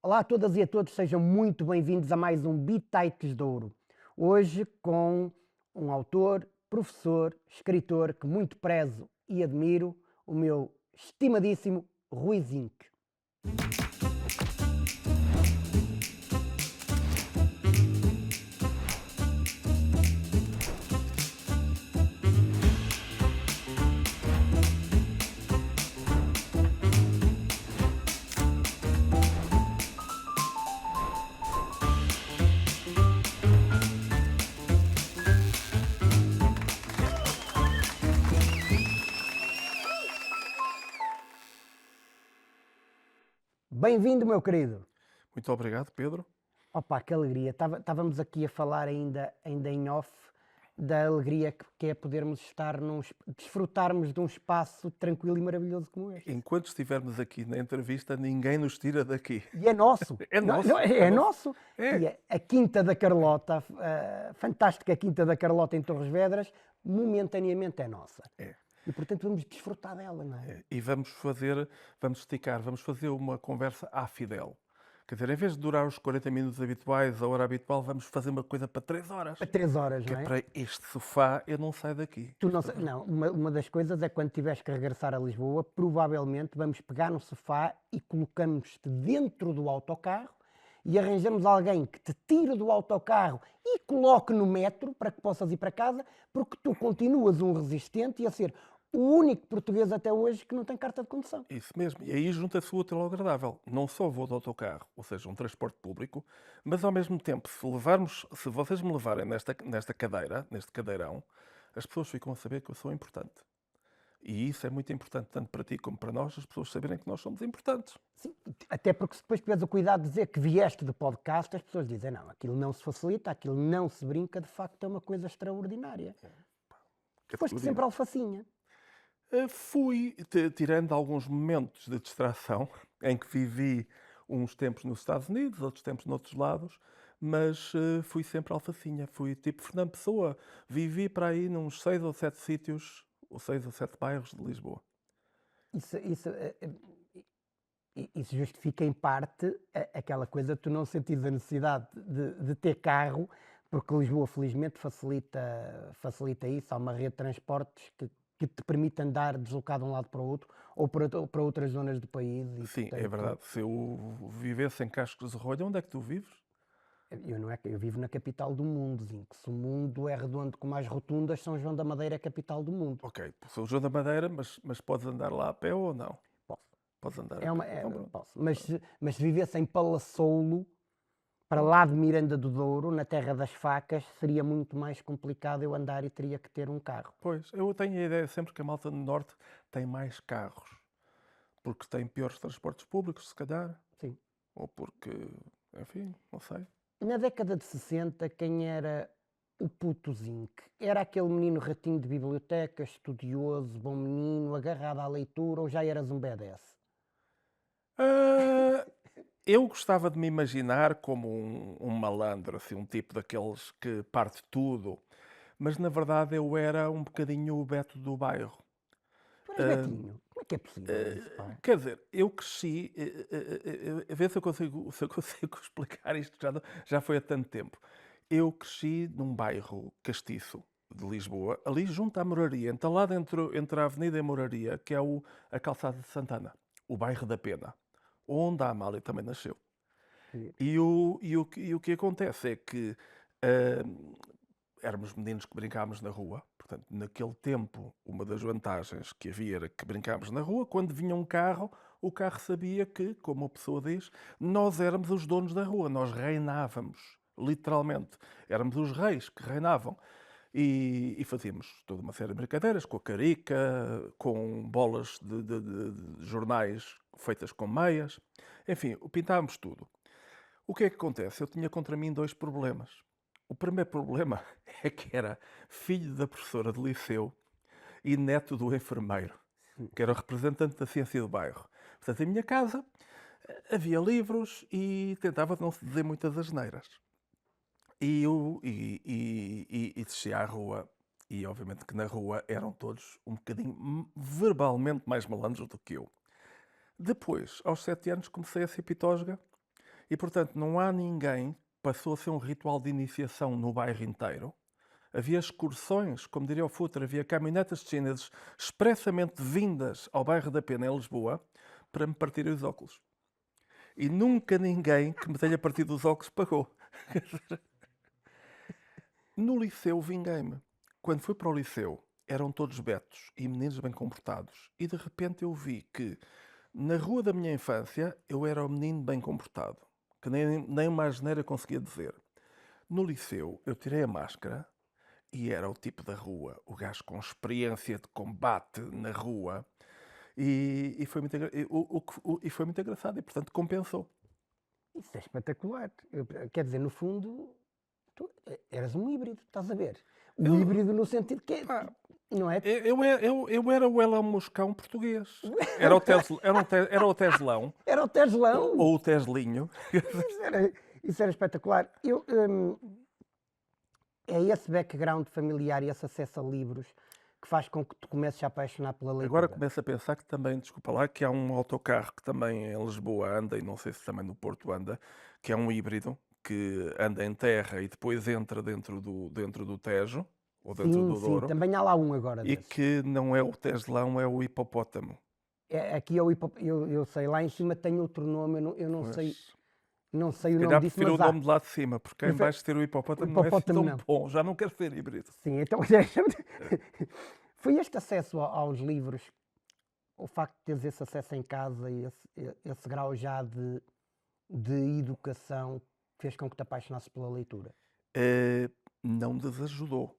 Olá a todas e a todos, sejam muito bem-vindos a mais um Bitites de Ouro. Hoje com um autor, professor, escritor que muito prezo e admiro, o meu estimadíssimo Rui Zinck. Bem-vindo, meu querido. Muito obrigado, Pedro. Opa, que alegria. Estávamos aqui a falar ainda em off da alegria que é podermos desfrutarmos de um espaço tranquilo e maravilhoso como este. Enquanto estivermos aqui na entrevista, ninguém nos tira daqui. E é nosso. É Não, nosso, é é nosso. nosso. É. E a Quinta da Carlota, a fantástica Quinta da Carlota em Torres Vedras, momentaneamente é nossa. É. E portanto vamos desfrutar dela, não é? E vamos esticar, vamos fazer uma conversa à Fidel. Quer dizer, em vez de durar os 40 minutos habituais, a hora habitual, vamos fazer uma coisa para 3 horas. Para 3 horas, Que não é é? para este sofá, eu não saio daqui. Tu não, não, uma das coisas é quando tiveres que regressar a Lisboa, provavelmente vamos pegar no sofá e colocamos-te dentro do autocarro e arranjamos alguém que te tire do autocarro e coloque no metro para que possas ir para casa, porque tu continuas um resistente e a ser o único português até hoje que não tem carta de condução. Isso mesmo. E aí junta-se o útil ao agradável. Não só vou de autocarro, ou seja, um transporte público, mas ao mesmo tempo, se vocês me levarem nesta cadeira, neste cadeirão, as pessoas ficam a saber que eu sou importante. E isso é muito importante, tanto para ti como para nós, as pessoas saberem que nós somos importantes. Sim, até porque se depois tiveres o cuidado de dizer que vieste de podcast, as pessoas dizem, não, aquilo não se facilita, aquilo não se brinca, de facto é uma coisa extraordinária. Foste sempre alfacinha. Tirando alguns momentos de distração, em que vivi uns tempos nos Estados Unidos, outros tempos noutros lados, mas fui sempre alfacinha. Fui tipo Fernando Pessoa. Vivi para aí nos 6 ou 7 sítios, ou 6 ou 7 bairros de Lisboa. Isso justifica em parte aquela coisa de tu não sentires a necessidade de ter carro, porque Lisboa felizmente facilita isso. Há uma rede de transportes que te permite andar deslocado de um lado para o outro ou para outras zonas do país. E, Sim, é portanto, verdade. Se eu vivesse em Cascos de Rolha, onde é que tu vives? eu vivo na capital do mundo, Zinco. Se o mundo é redondo como as rotundas, São João da Madeira é a capital do mundo. Ok, sou o João da Madeira, mas podes andar lá a pé ou não? Posso. Podes andar a pé. Então, pronto. Posso. Mas se vivesse em Palassoulo, para lá de Miranda do Douro, na Terra das Facas, seria muito mais complicado eu andar e teria que ter um carro. Pois, eu tenho a ideia sempre que a malta do Norte tem mais carros, porque tem piores transportes públicos, se calhar, Sim. ou porque, enfim, não sei. Na década de 60, quem era o puto Zinc? Era aquele menino ratinho de biblioteca, estudioso, bom menino, agarrado à leitura, ou já eras um BDS? Ah, eu gostava de me imaginar como um malandro, assim, um tipo daqueles que parte tudo, mas na verdade eu era um bocadinho o Beto do bairro. Tu eras Betinho? Como é que é possível isso, pá? Quer dizer, eu cresci, a ver se eu consigo explicar isto, já foi há tanto tempo. Eu cresci num bairro castiço de Lisboa, ali junto à Moraria, entalado entre a Avenida e a Moraria, que é a Calçada de Santana, o bairro da Pena, onde a Amália também nasceu. E o que acontece é que éramos meninos que brincávamos na rua. Portanto, naquele tempo, uma das vantagens que havia era que brincávamos na rua. Quando vinha um carro, o carro sabia que, como a pessoa diz, nós éramos os donos da rua, nós reinávamos, literalmente. Éramos os reis que reinavam. E fazíamos toda uma série de brincadeiras com a carica, com bolas de jornais feitas com meias. Enfim, pintávamos tudo. O que é que acontece? Eu tinha contra mim 2 problemas. O primeiro problema é que era filho da professora de liceu e neto do enfermeiro, que era o representante da ciência do bairro. Portanto, em minha casa havia livros e tentava não se dizer muitas asneiras. E descia à rua, e obviamente que na rua eram todos um bocadinho verbalmente mais malandros do que eu. Depois, aos 7 anos, comecei a ser pitosga E, portanto, não há ninguém, passou a ser um ritual de iniciação no bairro inteiro. Havia excursões, como diria o Futre, havia caminhonetas de chineses expressamente vindas ao bairro da Pena, em Lisboa, para me partirem os óculos. E nunca ninguém que me tenha partido os óculos pagou. No liceu vinguei-me. Quando fui para o liceu, eram todos betos e meninos bem comportados. E de repente eu vi que, na rua da minha infância, eu era o menino bem comportado, que nem uma asneira conseguia dizer. No liceu, eu tirei a máscara e era o tipo da rua, o gajo com experiência de combate na rua. E foi muito, e foi muito engraçado e, portanto, compensou. Isso é espetacular. Quer dizer, no fundo, tu eras um híbrido, estás a ver? O Eu- híbrido no sentido que Pá, não é? eu era o Elão Moscão português. Era o Teslão, Era o Teslão. ou o Teslinho. Isso era espetacular. É esse background familiar e esse acesso a livros que faz com que tu comeces a apaixonar pela leitura. Agora começo a pensar que também, desculpa lá, que há um autocarro que também em Lisboa anda, e não sei se também no Porto anda, que é um híbrido, que anda em terra e depois entra dentro do Tejo, ou dentro Sim, do sim, Douro, também há lá um agora e desses. que não é o Teslão, é o hipopótamo. Aqui é o eu sei, lá em cima tem outro nome, eu não sei, Mas, não sei se o nome calhar disso, prefiro o mas há. nome de lá de cima, porque cá em baixo ter o O hipopótamo não é assim hipopótamo tão não. bom, já não quero ser híbrido. Sim, então foi este acesso aos livros, o facto de teres esse acesso em casa e esse grau já de educação fez com que te apaixonasses pela leitura. Não desajudou.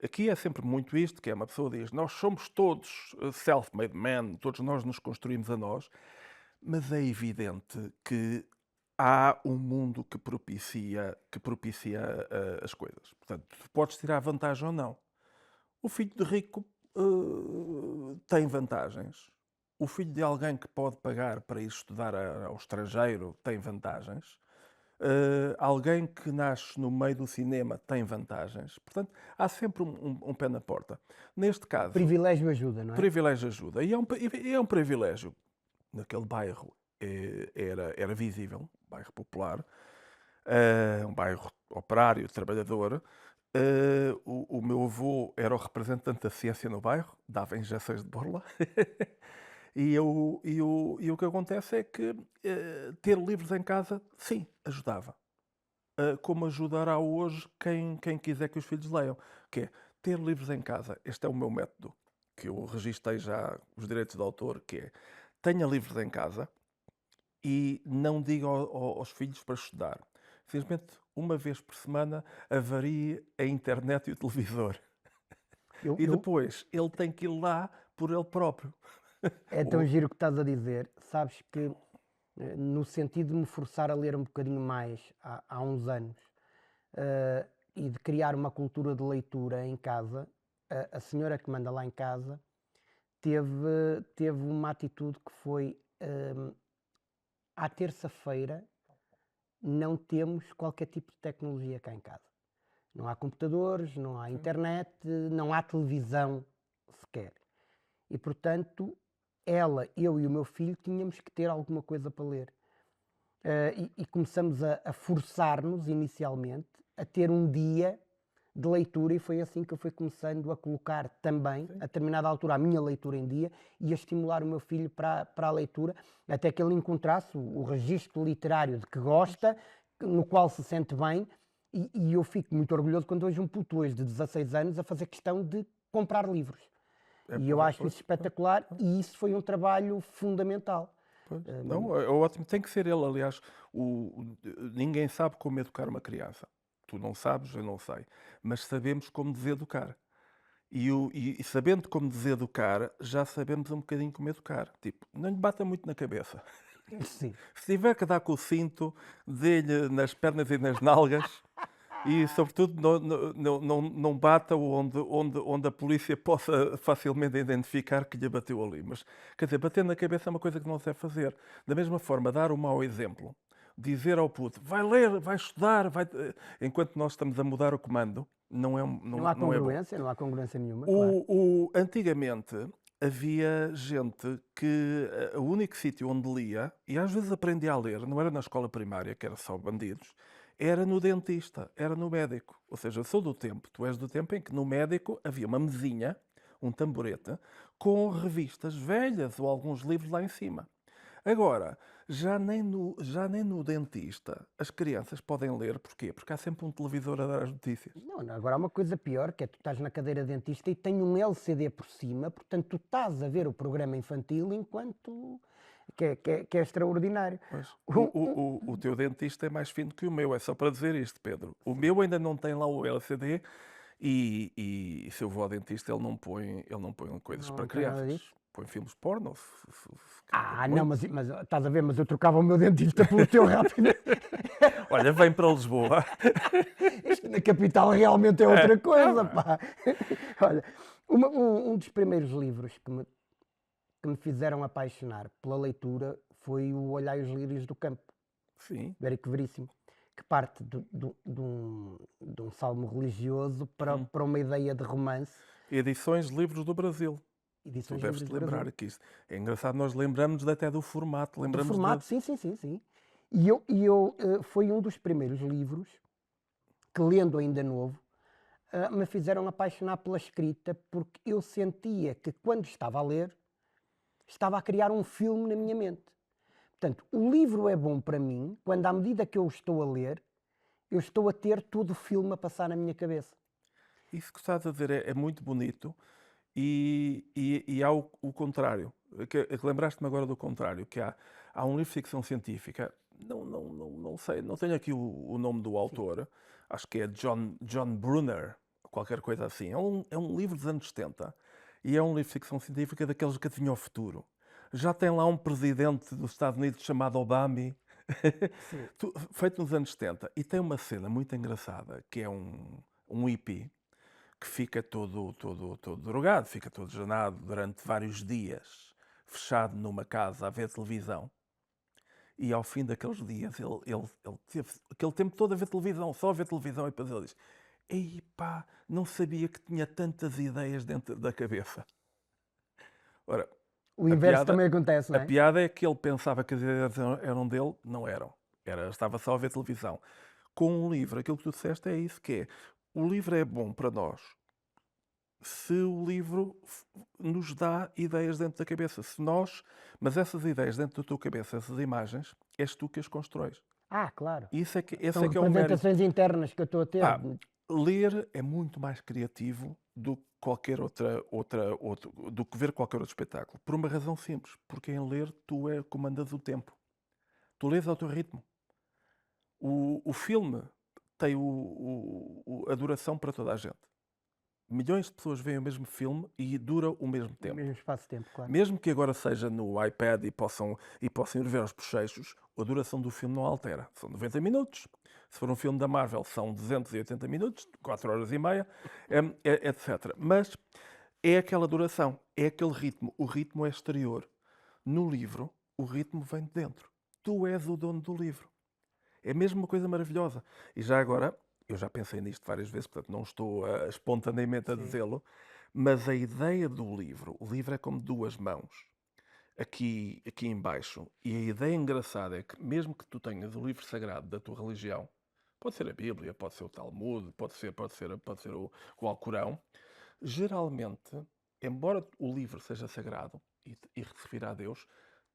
Aqui é sempre muito isto, que é uma pessoa diz, nós somos todos self-made men, todos nós nos construímos a nós, mas é evidente que há um mundo que propicia as coisas. Portanto, tu podes tirar vantagem ou não. O filho de rico tem vantagens. O filho de alguém que pode pagar para ir estudar ao estrangeiro tem vantagens. Alguém que nasce no meio do cinema tem vantagens. Portanto, há sempre um pé na porta. Neste caso, Privilégio ajuda, não é? privilégio ajuda. E é um privilégio. Naquele bairro era visível, um bairro popular, um bairro operário, trabalhador. O meu avô era o representante da ciência no bairro, dava injeções de borla. E o que acontece é que ter livros em casa, sim, ajudava. Como ajudará hoje quem quiser que os filhos leiam. Que é ter livros em casa. Este é o meu método, que eu registrei já os direitos de autor, que é tenha livros em casa e não diga aos filhos para estudar. Simplesmente, uma vez por semana, avarie a internet e o televisor. E depois, ele tem que ir lá por ele próprio. É tão giro o que estás a dizer. Sabes que, no sentido de me forçar a ler um bocadinho mais há uns anos e de criar uma cultura de leitura em casa, a senhora que manda lá em casa teve uma atitude que foi à terça-feira não temos qualquer tipo de tecnologia cá em casa. Não há computadores, não há internet, não há televisão sequer. E, portanto, ela, eu e o meu filho tínhamos que ter alguma coisa para ler. E começamos a forçar-nos, inicialmente, a ter um dia de leitura e foi assim que eu fui começando a colocar também, a determinada altura, a minha leitura em dia e a estimular o meu filho para a leitura, até que ele encontrasse o registro literário de que gosta, no qual se sente bem, e eu fico muito orgulhoso quando vejo um puto hoje de 16 anos a fazer questão de comprar livros. E eu acho isso espetacular e isso foi um trabalho fundamental. Não, é ótimo, tem que ser ele. Aliás, ninguém sabe como educar uma criança. Tu não sabes, eu não sei. Mas sabemos como deseducar. E sabendo como deseducar, já sabemos um bocadinho como educar. Tipo, não lhe bata muito na cabeça. Sim. Se tiver que dar com o cinto, dê-lhe nas pernas e nas nalgas. E, sobretudo, não bata onde a polícia possa facilmente identificar que lhe bateu ali. Mas, quer dizer, bater na cabeça é uma coisa que não se deve fazer. Da mesma forma, dar um mau exemplo, dizer ao puto, vai ler, vai estudar, enquanto nós estamos a mudar o comando, não é Não há bom. congruência, não há congruência nenhuma, claro. Antigamente, havia gente que o único sítio onde lia, e às vezes aprendia a ler, não era na escola primária, que era só bandidos, era no dentista, era no médico. Ou seja, eu sou do tempo, tu és do tempo em que no médico havia uma mesinha, um tamborete, com revistas velhas ou alguns livros lá em cima. Agora, já nem no dentista as crianças podem ler, porquê? Porque há sempre um televisor a dar as notícias. Não, agora há uma coisa pior, que é tu estás na cadeira de dentista e tem um LCD por cima, portanto tu estás a ver o programa infantil enquanto... que é extraordinário. Pois, Um- o teu dentista é mais fino que o meu, é só para dizer isto, Pedro. O meu ainda não tem lá o LCD e se eu vou ao dentista ele não põe coisas para Não tem nada crianças. disso? Põe filmes porno, se calhar Não, muito. mas estás a ver, mas eu trocava o meu dentista pelo teu rápido. Olha, vem para Lisboa. Isto na capital realmente é outra coisa, é. pá. Olha, um dos primeiros livros que me fizeram apaixonar pela leitura foi o Olhai os Lírios do Campo, Sim. do Érico Veríssimo, que parte de um salmo religioso para uma ideia de romance. Edições de livros do Brasil. Tu Edições deves Livres te do Brasil. lembrar que isto é engraçado, nós lembramos até do formato, Do lembramos formato, sim, sim, sim, sim. Foi um dos primeiros livros que, lendo ainda novo, me fizeram apaixonar pela escrita, porque eu sentia que, quando estava a ler, estava a criar um filme na minha mente. Portanto, o livro é bom para mim quando, à medida que eu estou a ler, eu estou a ter todo o filme a passar na minha cabeça. Isso que estás a dizer é muito bonito e há o contrário. Que lembraste-me agora do contrário, que há um livro de ficção científica, não sei, não tenho aqui o nome do Sim. autor, acho que é John Brunner, qualquer coisa assim. É um livro dos anos 70 e é um livro de ficção científica daqueles que adivinham o futuro. Já tem lá um presidente dos Estados Unidos chamado Obama, Sim. feito nos anos 70, e tem uma cena muito engraçada, que é um hippie que fica todo drogado, fica todo janado durante vários dias, fechado numa casa a ver televisão. E ao fim daqueles dias, ele teve aquele tempo todo a ver televisão, só a ver televisão, e depois ele diz: Ei pá, não sabia que tinha tantas ideias dentro da cabeça. Ora, O a inverso piada, também acontece, não a é? piada é que ele pensava que as ideias eram dele, não eram. Estava só a ver televisão. Com um livro, aquilo que tu disseste é isso que é. O livro é bom para nós se o livro nos dá ideias dentro da cabeça. Mas essas ideias dentro da tua cabeça, essas imagens, és tu que as constróis. Claro. Isso é que, São esse é que é o mérito. representações internas que eu estou a ter. Pá, ler é muito mais criativo do que do que ver qualquer outro espetáculo. Por uma razão simples. Porque em ler tu comandas o tempo. Tu lês ao teu ritmo. O filme tem a duração para toda a gente. Milhões de pessoas veem o mesmo filme e dura o mesmo No tempo. mesmo espaço de tempo, claro. Mesmo que agora seja no iPad e possam ir ver aos bochechos, a duração do filme não altera. São 90 minutos. Se for um filme da Marvel, são 280 minutos, 4 horas e meia, etc. Mas é aquela duração, é aquele ritmo. O ritmo é exterior. No livro, o ritmo vem de dentro. Tu és o dono do livro. É mesmo uma coisa maravilhosa. E já agora, eu já pensei nisto várias vezes, portanto não estou espontaneamente a Sim. dizê-lo, mas a ideia do livro, o livro é como duas mãos, aqui em baixo, e a ideia engraçada é que mesmo que tu tenhas o livro sagrado da tua religião, pode ser a Bíblia, pode ser o Talmud, pode ser o Alcorão, geralmente, embora o livro seja sagrado e se refira a Deus,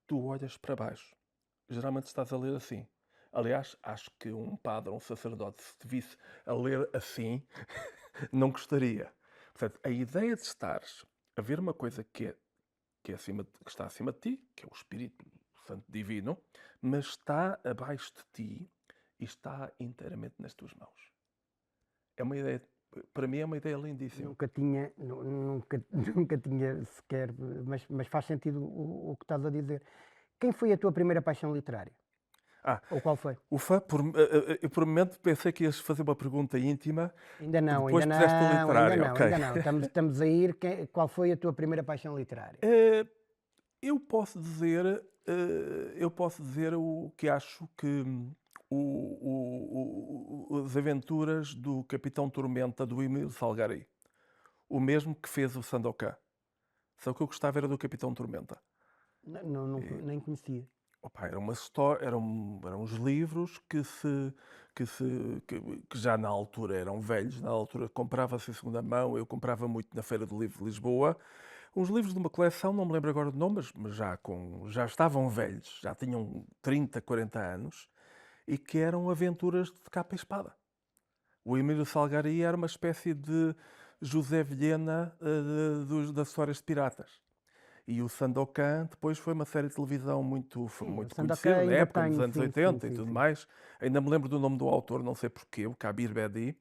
tu olhas para baixo. Geralmente estás a ler assim. Aliás, acho que um padre ou um sacerdote, se te visse a ler assim, não gostaria. Portanto, a ideia de estares a ver uma coisa que está acima de ti, que é o Espírito Santo Divino, mas está abaixo de ti e está inteiramente nas tuas mãos. É uma ideia, para mim é uma ideia lindíssima. Nunca tinha sequer, mas faz sentido o que estás a dizer. Quem foi a tua primeira paixão literária? Ah, Ou qual foi? ufa, eu por um momento pensei que ias fazer uma pergunta íntima, Ainda não, depois ainda puseste o não, ainda literário, não, ok. ainda não. Estamos a ir. Qual foi a tua primeira paixão literária? Eu posso dizer o que acho que as aventuras do Capitão Tormenta do Emílio Salgari, o mesmo que fez o Sandokan. Só que eu gostava era do Capitão Tormenta. Nem conhecia. Opa, era uma história, eram uns livros que já na altura eram velhos, na altura comprava-se em segunda mão, eu comprava muito na Feira do Livro de Lisboa, uns livros de uma coleção, não me lembro agora do nome, mas já estavam velhos, já tinham 30, 40 anos, e que eram aventuras de capa e espada. O Emílio Salgari era uma espécie de José Vilhena das histórias de piratas. E o Sandokan depois foi uma série de televisão muito Sim, o Sandokan conhecida, na ainda época dos tenho, anos sim, 80 e tudo mais. Ainda me lembro do nome do autor, não sei porquê, o Kabir Bedi.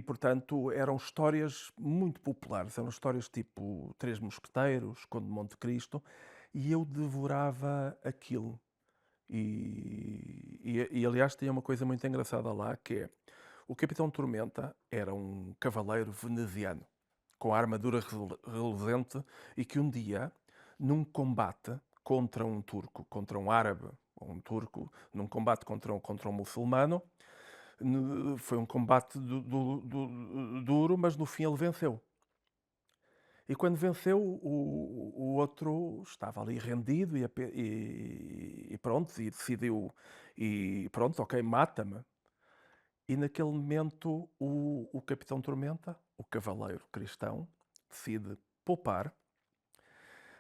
Portanto, eram histórias muito populares, eram histórias tipo Três Mosqueteiros, Conde de Monte Cristo, e eu devorava aquilo. Aliás, tinha uma coisa muito engraçada lá, que é, o Capitão Tormenta era um cavaleiro veneziano, com a armadura reluzente, e que um dia, num combate contra um turco, contra um árabe, ou um turco, num combate contra um muçulmano, foi um combate duro, mas no fim ele venceu. E quando venceu, o outro estava ali rendido e pronto, e decidiu, e pronto, ok, mata-me. E naquele momento o Capitão Tormenta, o cavaleiro cristão, decide poupar.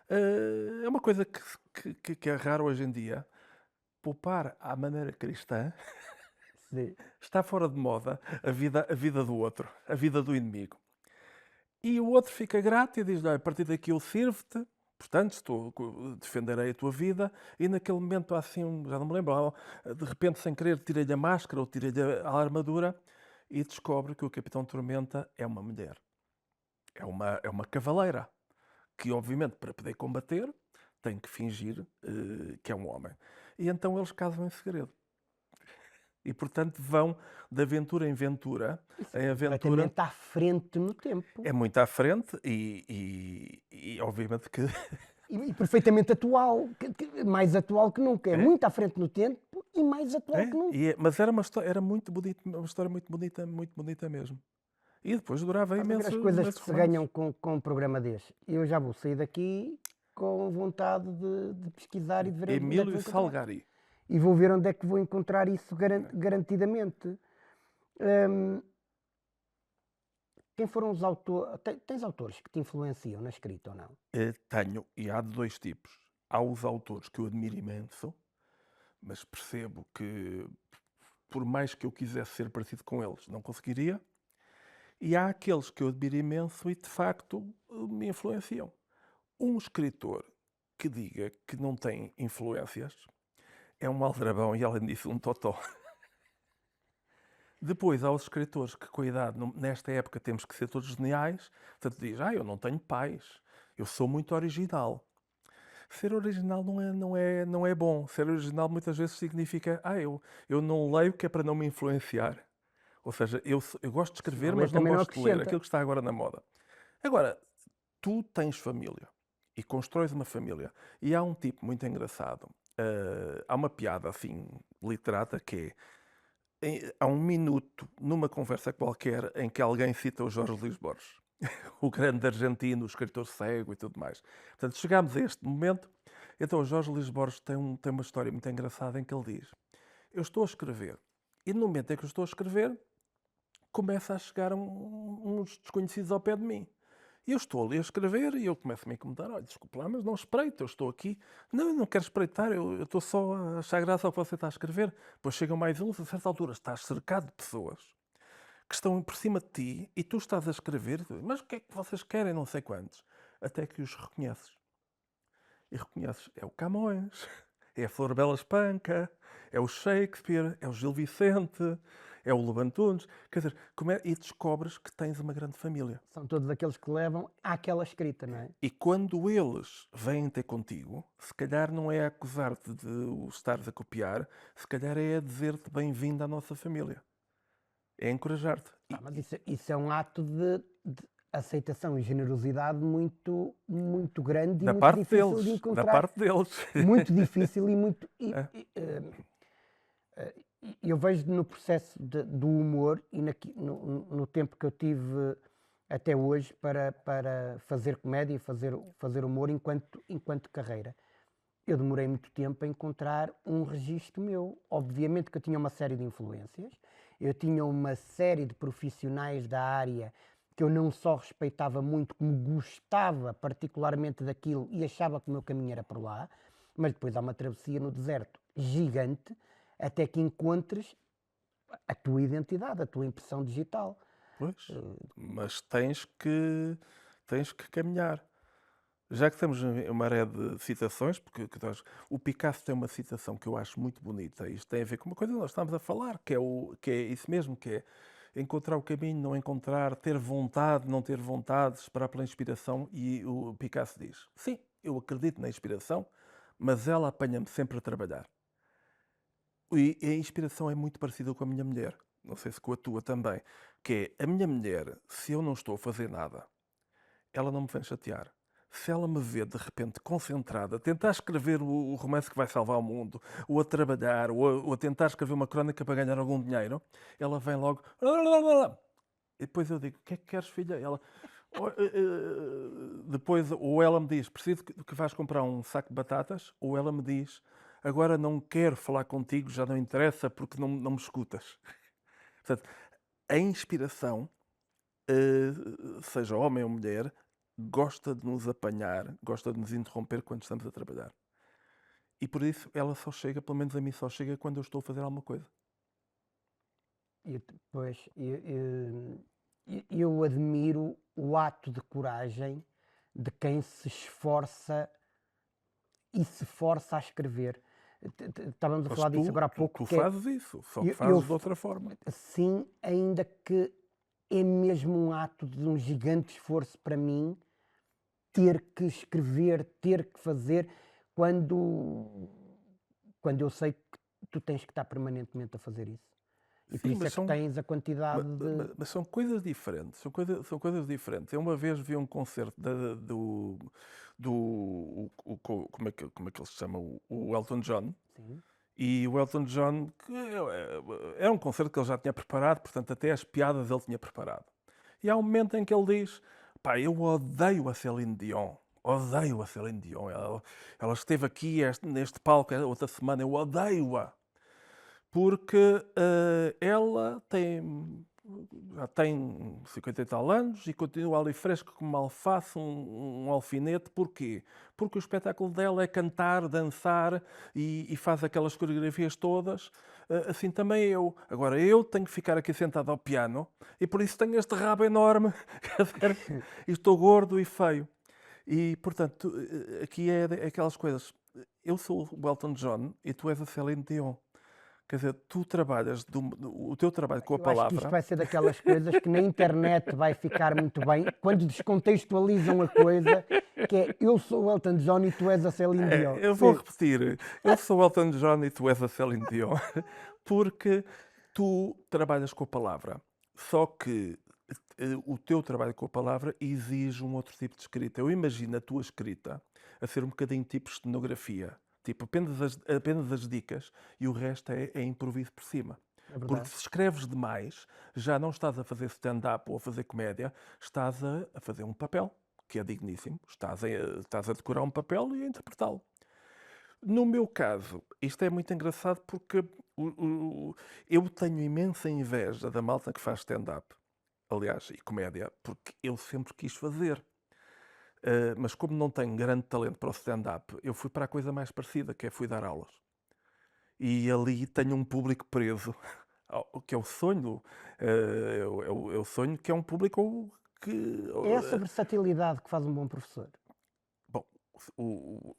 É uma coisa que é raro hoje em dia. Poupar à maneira cristã Sim. está fora de moda, a vida do outro, a vida do inimigo. E o outro fica grato e diz: "Olha, a partir daqui eu sirvo-te, portanto, defenderei a tua vida." E naquele momento, há assim, já não me lembro, de repente, sem querer, tirei-lhe a máscara ou tirei-lhe a armadura e descobre que o Capitão Tormenta é uma mulher. É uma cavaleira que, obviamente, para poder combater, tem que fingir que é um homem. E então eles casam em segredo. E, portanto, vão de aventura em aventura, Isso em é aventura. completamente à frente no tempo. É muito à frente obviamente que E perfeitamente atual. Mais atual que nunca. É é, muito à frente no tempo e mais atual que nunca. mas era uma história, era muito bonita, uma história muito bonita mesmo. E depois durava Estás a ver as coisas que imensos se romances. ganham com um programa deste. Eu já vou sair daqui com vontade de pesquisar e de ver onde é que Emílio vou encontrar. Salgari. E vou ver onde é que vou encontrar isso garantidamente. Hum, quem foram os autores? Tens autores que te influenciam na escrita ou não? Tenho, e há de dois tipos. Há os autores que eu admiro imenso, mas percebo que, por mais que eu quisesse ser parecido com eles, não conseguiria. E há aqueles que eu admiro imenso e, de facto, me influenciam. Um escritor que diga que não tem influências é um aldrabão e, além disso, um totó. Depois há os escritores que, com a idade, nesta época temos que ser todos geniais, portanto diz, eu não tenho pais, eu sou muito original. Ser original não é bom. Ser original muitas vezes significa, eu não leio que é para não me influenciar. Ou seja, eu gosto de Se escrever, não ler, mas não também não gosto de ler acrescenta. aquilo que está agora na moda. Agora, tu tens família e constróis uma família. E há um tipo muito engraçado. Há uma piada assim, literata, que é: há um minuto, numa conversa qualquer, em que alguém cita o Jorge Luís Borges, o grande argentino, o escritor cego e tudo mais. Portanto, chegámos a este momento. Então, o Jorge Luís Borges tem uma história muito engraçada em que ele diz: eu estou a escrever, e no momento em que eu estou a escrever, começa a chegar uns desconhecidos ao pé de mim. E eu estou ali a escrever e eu começo-me a incomodar. Olha, desculpe lá, mas não espreito, eu estou aqui. Não, eu não quero espreitar, eu estou só a achar graça ao que você está a escrever. Depois chegam mais uns, a certa altura estás cercado de pessoas que estão por cima de ti e tu estás a escrever, mas o que é que vocês querem, não sei quantos. Até que os reconheces. E reconheces, é o Camões, é a Flor Bela Espanca, é o Shakespeare, é o Gil Vicente, é o Lobantunes. Quer dizer, e descobres que tens uma grande família. São todos aqueles que levam àquela escrita, não é? E quando eles vêm ter contigo, se calhar não é acusar-te de o estares a copiar, se calhar é a dizer-te bem-vindo à nossa família. É encorajar-te. Mas isso é um ato de aceitação e generosidade muito grande e Da muito parte difícil de deles, da encontrar. parte deles. Muito difícil e muito. É. Eu vejo no processo do humor e no tempo que eu tive até hoje para fazer comédia e fazer humor enquanto carreira. Eu demorei muito tempo a encontrar um registro meu. Obviamente que eu tinha uma série de influências, eu tinha uma série de profissionais da área que eu não só respeitava muito, como gostava particularmente daquilo e achava que o meu caminho era por lá, mas depois há uma travessia no deserto gigante até que encontres a tua identidade, a tua impressão digital. Pois, mas tens que caminhar. Já que estamos em uma área de citações, porque o Picasso tem uma citação que eu acho muito bonita, isto tem a ver com uma coisa que nós estamos a falar, que é isso mesmo, que é encontrar o caminho, não encontrar, ter vontade, não ter vontade, esperar pela inspiração, e o Picasso diz, sim, eu acredito na inspiração, mas ela apanha-me sempre a trabalhar. E a inspiração é muito parecida com a minha mulher, não sei se com a tua também, que é a minha mulher, se eu não estou a fazer nada, ela não me vem chatear. Se ela me vê de repente concentrada, a tentar escrever o romance que vai salvar o mundo, ou a trabalhar, ou a tentar escrever uma crónica para ganhar algum dinheiro, ela vem logo. E depois eu digo: o que é que queres, filha? Ela. Depois, ou ela me diz: preciso que vais comprar um saco de batatas, ou ela me diz: agora não quero falar contigo, já não interessa porque não me escutas. Portanto, a inspiração, seja homem ou mulher, gosta de nos apanhar, gosta de nos interromper quando estamos a trabalhar. E por isso ela só chega, pelo menos a mim só chega quando eu estou a fazer alguma coisa. E depois eu admiro o ato de coragem de quem se esforça e se força a escrever. Estávamos a Mas falar disso agora há pouco, tu que é, fazes isso, só que eu, fazes de outra forma. sim, ainda que é mesmo um ato de um gigante esforço para mim ter que escrever, ter que fazer, quando, quando eu sei que tu tens que estar permanentemente a fazer isso. E por Sim, isso é que tens a quantidade de. mas são coisas diferentes. São coisas diferentes. Eu uma vez vi um concerto como é que ele se chama? O Elton John. Sim. E o Elton John, que era um concerto que ele já tinha preparado, portanto, até as piadas ele tinha preparado. E há um momento em que ele diz: pá, eu odeio a Céline Dion. Odeio a Céline Dion. Ela esteve aqui neste palco outra semana. Eu odeio-a. Porque ela já tem 50 e tal anos e continua ali fresca como uma alface, um alfinete. Porquê? Porque o espetáculo dela é cantar, dançar e faz aquelas coreografias todas. Assim também eu. Agora eu tenho que ficar aqui sentado ao piano e por isso tenho este rabo enorme e estou gordo e feio. E, portanto, aqui é aquelas coisas. Eu sou o Elton John e tu és a Céline Dion. Quer dizer, tu trabalhas, o teu trabalho com a Eu acho que isto palavra. vai ser daquelas coisas que na internet vai ficar muito bem quando descontextualizam a coisa, que é eu sou o Elton John e tu és a Celine Dion. Eu vou Sim. repetir, eu sou o Elton John e tu és a Céline Dion, porque tu trabalhas com a palavra. Só que o teu trabalho com a palavra exige um outro tipo de escrita. Eu imagino a tua escrita a ser um bocadinho tipo estenografia. Tipo, apenas as dicas e o resto é improviso por cima. É Porque verdade. se escreves demais, já não estás a fazer stand-up ou a fazer comédia, estás a fazer um papel, que é digníssimo. Estás a decorar um papel e a interpretá-lo. No meu caso, isto é muito engraçado porque eu tenho imensa inveja da malta que faz stand-up, aliás, e comédia, porque eu sempre quis fazer. Mas como não tenho grande talento para o stand-up, eu fui para a coisa mais parecida, que é fui dar aulas. E ali tenho um público preso, que é o sonho, é o sonho que é um público que, É essa versatilidade que faz um bom professor. bom,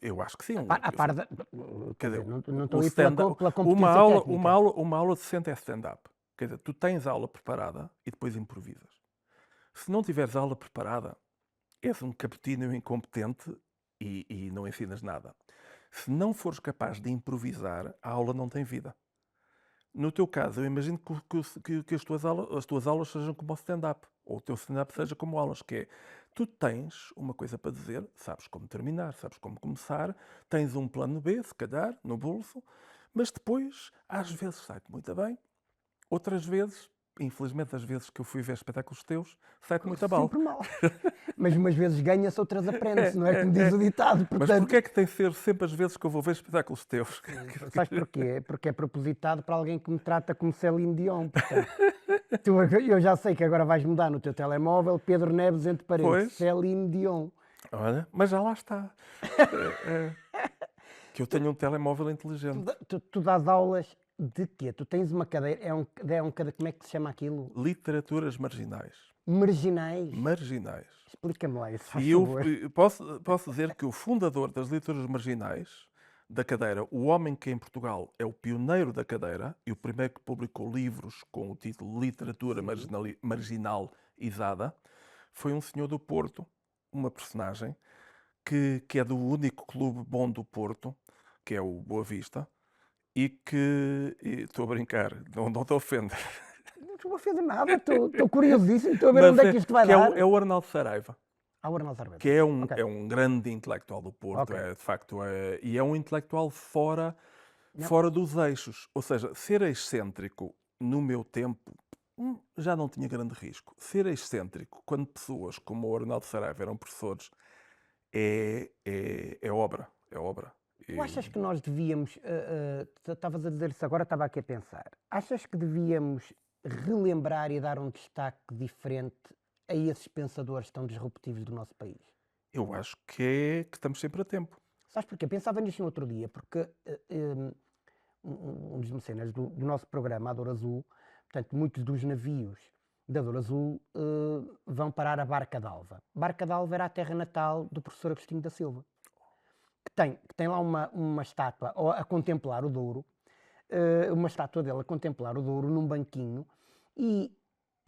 eu acho que sim. A par da, quer Quer dizer, dizer, não o estou aí stand-up, pela competência técnica. uma aula decente é stand-up. Quer dizer, tu tens a aula preparada e depois improvisas. Se não tiveres a aula preparada, és um capetino e um incompetente e não ensinas nada. Se não fores capaz de improvisar, a aula não tem vida. No teu caso, eu imagino que as tuas aulas sejam como o stand-up, ou o teu stand-up seja como aulas, que é, tu tens uma coisa para dizer, sabes como terminar, sabes como começar, tens um plano B, se calhar, no bolso, mas depois, às vezes sai-te muito bem, outras vezes infelizmente, as vezes que eu fui ver espetáculos teus, sai-te muito a mal. Sempre mal. Mas umas vezes ganha-se, outras aprende-se, não é como diz o ditado. Mas Portanto, porquê é que tem de ser sempre as vezes que eu vou ver espetáculos teus? sabes porquê? Porque é propositado para alguém que me trata como Céline Dion. Portanto, eu já sei que agora vais mudar no teu telemóvel Pedro Neves entre parênteses, Pois. Céline Dion. Olha, mas já lá está. Que eu tenho um telemóvel inteligente. Tu dás aulas de quê? Tu tens uma cadeira, como é que se chama aquilo? Literaturas marginais. Marginais. Marginais. Explica-me lá isso, faz E eu favor. posso dizer que o fundador das literaturas marginais, da cadeira, o homem que em Portugal é o pioneiro da cadeira e o primeiro que publicou livros com o título Literatura Marginalizada, foi um senhor do Porto, uma personagem, que é do único clube bom do Porto, que é o Boa Vista, e que... Estou a brincar, não te ofendo. Não estou a fazer nada, estou curiosíssimo, estou a ver onde é que isto vai que é dar. o Arnaldo Saraiva. Ah, o Arnaldo Saraiva. Que é Ok. um grande intelectual do Porto, Ok. de facto, e é um intelectual fora Não. dos eixos. Ou seja, ser excêntrico no meu tempo já não tinha grande risco. Ser excêntrico quando pessoas como o Arnaldo Saraiva eram professores é obra. É obra. Tu achas que nós devíamos, estavas a dizer isso agora, estava aqui a pensar, achas que devíamos relembrar e dar um destaque diferente a esses pensadores tão disruptivos do nosso país? Eu acho que estamos sempre a tempo. Sabes porquê? Pensava nisto no outro dia, porque um dos mecenas do nosso programa, a Dor Azul, portanto, muitos dos navios da Dor Azul vão parar a Barca d'Alva. Barca d'Alva era a terra natal do professor Agostinho da Silva, que tem lá uma estátua a contemplar o Douro, uma estátua dele a contemplar o Douro num banquinho, e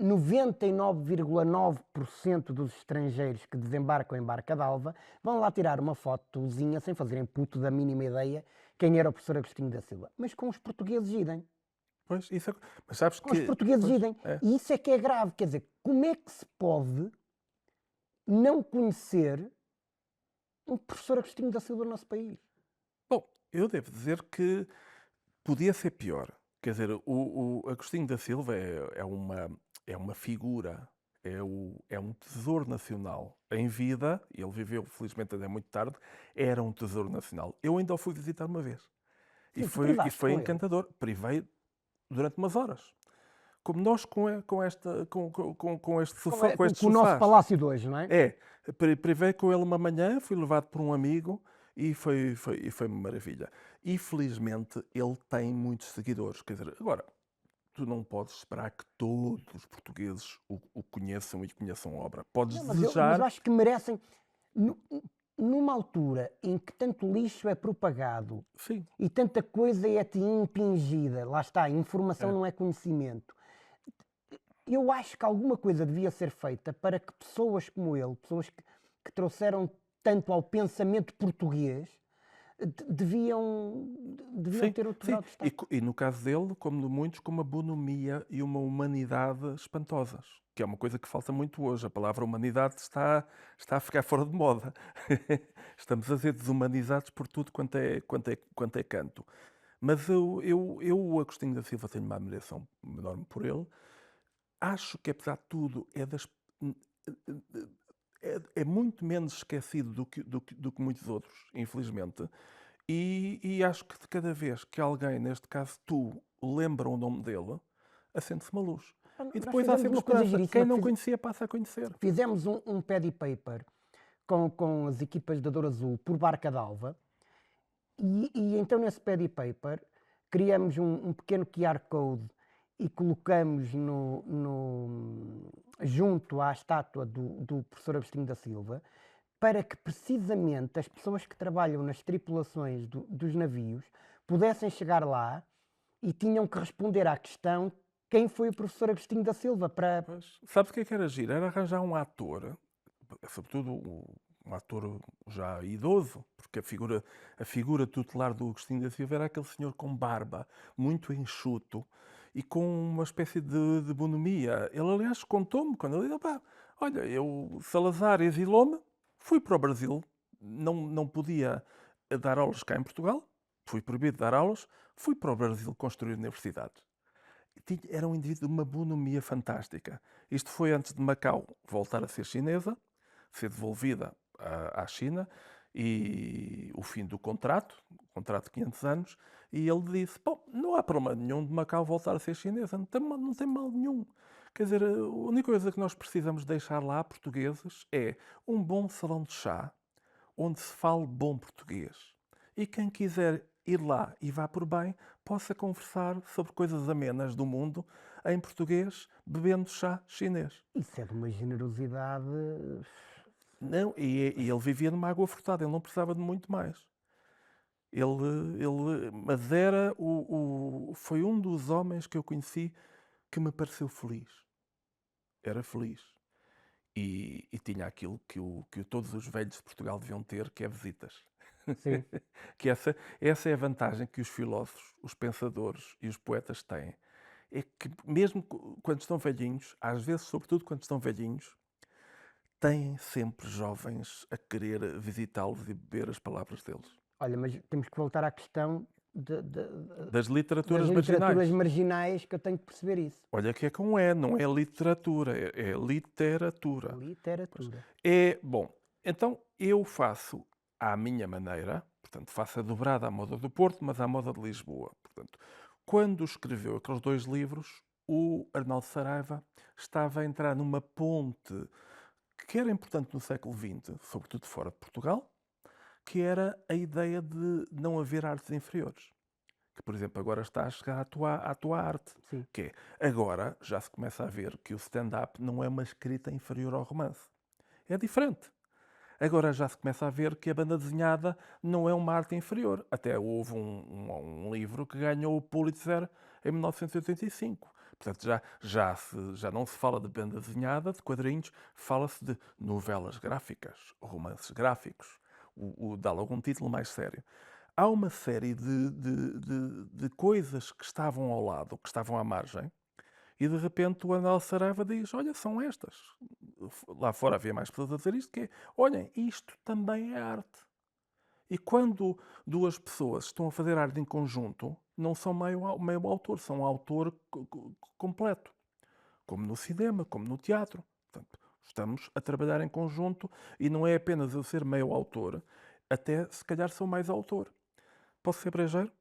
99,9% dos estrangeiros que desembarcam em Barca d'Alva vão lá tirar uma fotozinha sem fazerem puto da mínima ideia quem era o professor Agostinho da Silva. Mas com os portugueses idem. Pois, mas sabes Com os que... portugueses pois, idem. E isso é que é grave. Quer dizer, como é que se pode não conhecer um professor Agostinho da Silva no nosso país? Bom, eu devo dizer que podia ser pior. Quer dizer, o Agostinho da Silva é uma figura, é um tesouro nacional. Em vida, ele viveu felizmente até muito tarde, era um tesouro nacional. Eu ainda o fui visitar uma vez. Sim, E tu foi privaste com ele. encantador. Privei durante umas horas. Como nós com este sofá, com estes Com o nosso sofás. palácio de hoje, não é? Privei com ele uma manhã, fui levado por um amigo e foi uma maravilha. E felizmente ele tem muitos seguidores. Quer dizer, agora, tu não podes esperar que todos os portugueses o conheçam e conheçam a obra. Podes Não, mas desejar... eu acho que merecem, numa altura em que tanto lixo é propagado Sim, e tanta coisa é-te impingida, lá está, informação não é conhecimento. Eu acho que alguma coisa devia ser feita para que pessoas como ele, pessoas que trouxeram tanto ao pensamento português, deviam sim, ter outro sim. grau de destaque. E no caso dele, como de muitos, com uma bonomia e uma humanidade espantosas, que é uma coisa que falta muito hoje. A palavra humanidade está a ficar fora de moda. Estamos a ser desumanizados por tudo quanto é canto. Mas o Agostinho da Silva, tenho uma admiração enorme por ele. Acho que, apesar de tudo, é muito menos esquecido do que muitos outros, infelizmente. E acho que de cada vez que alguém, neste caso tu, lembra o nome dele, acende-se uma luz. E Nós depois há fizemos sempre uma coisa esperança. giríssima. Quem não conhecia passa a conhecer. Fizemos um pad paper com as equipas da Dor Azul por Barca d'Alva, e então nesse pad paper criamos um pequeno QR Code e colocamos junto à estátua do professor Agostinho da Silva, para que precisamente as pessoas que trabalham nas tripulações dos navios pudessem chegar lá e tinham que responder à questão: quem foi o professor Agostinho da Silva? Mas, sabes o que era giro? Era arranjar um ator, sobretudo um ator já idoso, porque a figura tutelar do Agostinho da Silva era aquele senhor com barba, muito enxuto e com uma espécie de bonomia. Ele, aliás, contou-me, quando ele disse: olha, eu, Salazar exilou-me, fui para o Brasil, não podia dar aulas cá em Portugal, fui proibido de dar aulas, fui para o Brasil construir universidades. Era um indivíduo de uma bonomia fantástica. Isto foi antes de Macau voltar a ser chinesa, ser devolvida à China, e o fim do contrato, o contrato de 500 anos, e ele disse, bom, não há problema nenhum de Macau voltar a ser chinesa, não tem mal nenhum. Quer dizer, a única coisa que nós precisamos deixar lá, portugueses, é um bom salão de chá, onde se fale bom português. E quem quiser ir lá e vá por bem, possa conversar sobre coisas amenas do mundo em português, bebendo chá chinês. Isso é de uma generosidade. Não, e ele vivia numa água furtada, ele não precisava de muito mais. Mas foi um dos homens que eu conheci que me pareceu feliz. Era feliz. E tinha aquilo que todos os velhos de Portugal deviam ter, que é visitas. Sim. Que essa é a vantagem que os filósofos, os pensadores e os poetas têm. É que mesmo quando estão velhinhos, às vezes, sobretudo quando estão velhinhos, têm sempre jovens a querer visitá-los e beber as palavras deles. Olha, mas temos que voltar à questão Das das literaturas literaturas marginais. marginais, que eu tenho que perceber isso. Olha que é com E, não é literatura, é literatura. Literatura. Bom, então eu faço à minha maneira, portanto faço a dobrada à moda do Porto, mas à moda de Lisboa. Portanto, quando escreveu aqueles 2 livros, o Arnaldo Saraiva estava a entrar numa ponte que era importante no século XX, sobretudo fora de Portugal, que era a ideia de não haver artes inferiores. Que, por exemplo, agora está a chegar à tua arte. Sim. Que é, agora já se começa a ver que o stand-up não é uma escrita inferior ao romance. É diferente. Agora já se começa a ver que a banda desenhada não é uma arte inferior. Até houve um livro que ganhou o Pulitzer em 1985. Portanto, já não se fala de banda desenhada, de quadrinhos, fala-se de novelas gráficas, romances gráficos. Dá logo um título mais sério. Há uma série de coisas que estavam ao lado, que estavam à margem, e de repente o Arnaldo Saraiva diz, olha, são estas. Lá fora havia mais pessoas a dizer isto, que é, olhem, isto também é arte. E quando 2 pessoas estão a fazer arte em conjunto, não são meio autor, são autor completo. Como no cinema, como no teatro. Portanto, estamos a trabalhar em conjunto e não é apenas eu ser meio autor, até se calhar sou mais autor. Posso ser brejeiro?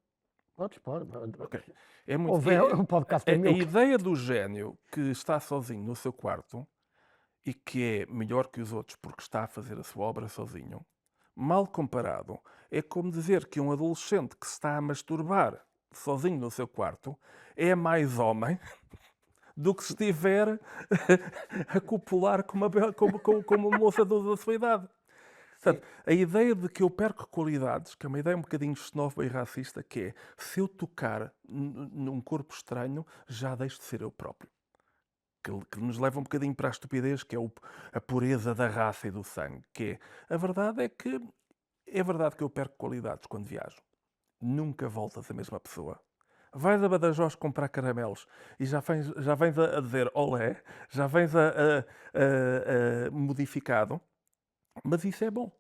Podes, pode. Ok. É muito, Houve o podcast a é meu. ideia do gênio que está sozinho no seu quarto e que é melhor que os outros porque está a fazer a sua obra sozinho, mal comparado, é como dizer que um adolescente que se está a masturbar sozinho no seu quarto é mais homem do que se estiver a copular com uma moça da sua idade. Portanto, a ideia de que eu perco qualidades, que é uma ideia um bocadinho xenófoba e racista, que é, se eu tocar num corpo estranho, já deixo de ser eu próprio. Que nos leva um bocadinho para a estupidez, que é a pureza da raça e do sangue. Que é, a verdade é verdade que eu perco qualidades quando viajo. Nunca voltas a mesma pessoa. Vais a Badajoz comprar caramelos e já vens a dizer olé, já vens a modificado, mas isso é bom.